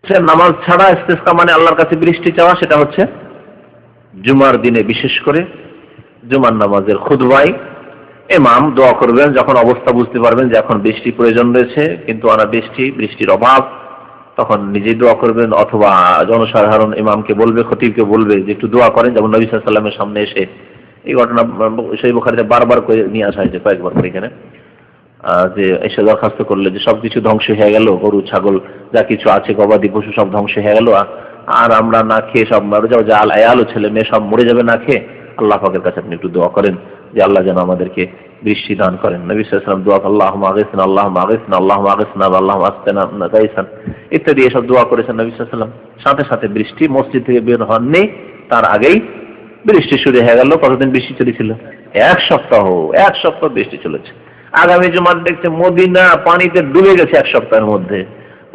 সে নামাজ ছাড়া ইস্তিসকা মানে আল্লাহর কাছে বৃষ্টি চাওয়া, সেটা হচ্ছে জুমার দিনে, বিশেষ করে জুমার নামাজের খুতবায় ইমাম দোয়া করবেন যখন অবস্থা বুঝতে পারবেন যে এখন বৃষ্টি প্রয়োজন রয়েছে কিন্তু বৃষ্টির অভাব, তখন নিজেই দোয়া করবেন, অথবা জনসাধারণ ইমামকে বলবে, খতিবকে বলবে যে একটু দোয়া করেন। যেমন নবী সাল্লাল্লাহু আলাইহি ওয়াসাল্লামের সামনে এসে এই ঘটনা সহিহ বুখারীতে বারবার করে নিয়ে আসা হয়েছে, কয়েকবার করে এখানে, যে এসে দরখাস্ত করলে যে সবকিছু ধ্বংস হয়ে গেল, গরু ছাগল যা কিছু আছে, গবাদি পশু সব ধ্বংস হয়ে গেল, আর আমরা না খেয়ে সব মরে যাবো, যা আয়াল ও ছেলে মেয়ে সব মরে যাবে না খেয়ে। আল্লাহ পাকের কাছে আপনি একটু দোয়া করেন যে আল্লাহ যেন আমাদেরকে বৃষ্টি দান করেন। নবী সাল্লাল্লাহু আলাইহি ওয়াসাল্লাম দোয়া, আল্লাহুম্মা আগিসনা, আল্লাহুম্মা আগিসনা, আল্লাহুম্মা আগিসনা, আল্লাহুম্মা আসকিনা গায়সান ইত্যাদি এসব দোয়া করেছেন নবী সাল্লাল্লাহু আলাইহি ওয়াসাল্লাম। সাথে সাথে বৃষ্টি, মসজিদ থেকে বের হননি তার আগেই বৃষ্টি শুরু হয়ে গেল। কতদিন বৃষ্টি চলেছিল? 1 সপ্তাহ বৃষ্টি চলেছে। আগামী জুমার দেখছে মদিনা পানিতে ডুবে গেছে 1 সপ্তাহের মধ্যে।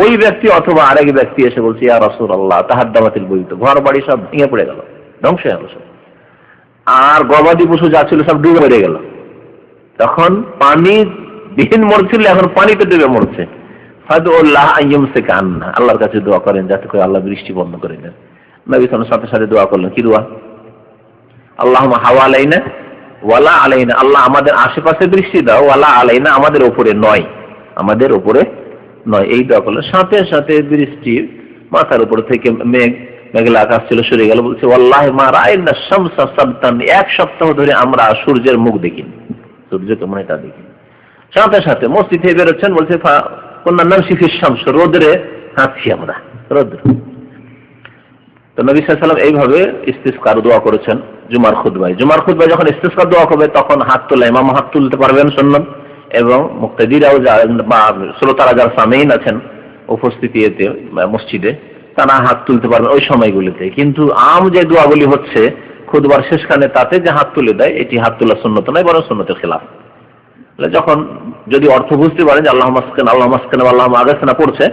ওই ব্যক্তি অথবা আরেক ব্যক্তি এসে বলছে, ইয়া রাসূলুল্লাহ তাহাদ্দামাতিল বুয়ুত, ঘর বাড়ি সব ভেঙে পড়ে গেল, ধ্বংস হয়ে গেল সব, আর গবাদি পশু যা ছিল সব ডুবে পড়ে গেল। তখন পানি বিহীন মরছিল, এখন পানিতে ডুবে মরছে। ফাদুল্লাহ আইয়ুমসিকা আন্না, আল্লাহর কাছে দোয়া করেন যাতে করে আল্লাহ বৃষ্টি বন্ধ করে দেন। নবী সাল্লাল্লাহু সাথে সাথে দোয়া করলেন, কি দোয়া? আল্লাহুম্মা হাওয়ালাইনা ওয়ালা আলাইনা, আল্লাহ আমাদের আশেপাশে বৃষ্টি দাও, ওয়ালা আলাইনা, আমাদের উপরে নয়, আমাদের উপরে নয়। এই দোয়া করলেন, সাথে সাথে বৃষ্টি মাথার উপর থেকে মেঘলা আকাশ ছিল সরে গেল। বলছে ওয়াল্লাহি মা রাআইনা শামসা সাবতান, 1 সপ্তাহ ধরে আমরা সূর্যের মুখ দেখিনি, সূর্যকে মানে তা দেখিনি। সাথে সাথে মসজিদ থেকে বেরোচ্ছেন, বলছে কুননা নামশি ফিশ শামস, রোদরে হাঁটছি আমরা, রোদ্র। তো নবী সাল্লাল্লাহু আলাইহি ওয়াসাল্লাম এইভাবে ইস্তিসকার দোয়া করেছেন জুমার খুতবায়। জুমার খুতবায় যখন ইস্তিসকার দোয়া করবে তখন হাত তোলা, ইমাম হাত তুলতে পারবেন সুন্নাত, এবং মুক্তাদিরাও বা শ্রোতারা যারা সামিন আছেন উপস্থিতিতে মসজিদে, তারা হাত তুলতে পারবেন ওই সময়গুলিতে। কিন্তু আম যে দোয়াগুলি হচ্ছে খুতবার শেষখানে, তাতে যে হাত তুলে দেয়, এটি হাত তোলা সুন্নত নয়, বরং সুন্নতের খেলাফ। যখন যদি অর্থ বুঝতে পারেন যে আল্লাহ মাসকান, আল্লাহ মাসকান, আল্লাহ আগেসনা পড়ছে,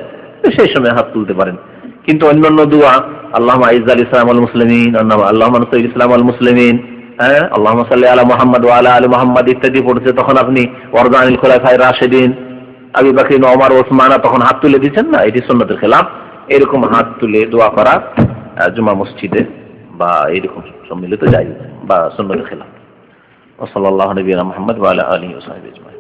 সেই সময় হাত তুলতে পারেন। কিন্তু অন্যান্য দোয়া, আল্লাহুম্মা আইজ্জাল ইসলাম আল মুসলিমিন, আল্লাহুম্মা নাসির ইসলাম আল মুসলিমিন, আল্লাহুম্মা সাল্লি আলা মুহাম্মদ ওয়া আলা আলি মুহাম্মদ ইত্যাদি পড়ছে, তখন আপনি ওয়ারদানিল খুলাফায়ে রাশিদিন আবু বকর, ওমর, ওসমান, তখন হাত তুলে দিচ্ছেন না, এটি সুন্নতের খেলাফ। এরকম হাত তুলে দোয়া করা জুমা মসজিদে বা এরকম সম্মিলিত জায়েজ বা সুন্নতের খেলাফ। ওয়া সাল্লাল্লাহু আলা নবিয়িনা মুহাম্মদ ওয়া আলা আলিহি ওয়া সাহবিহি আজমাইন।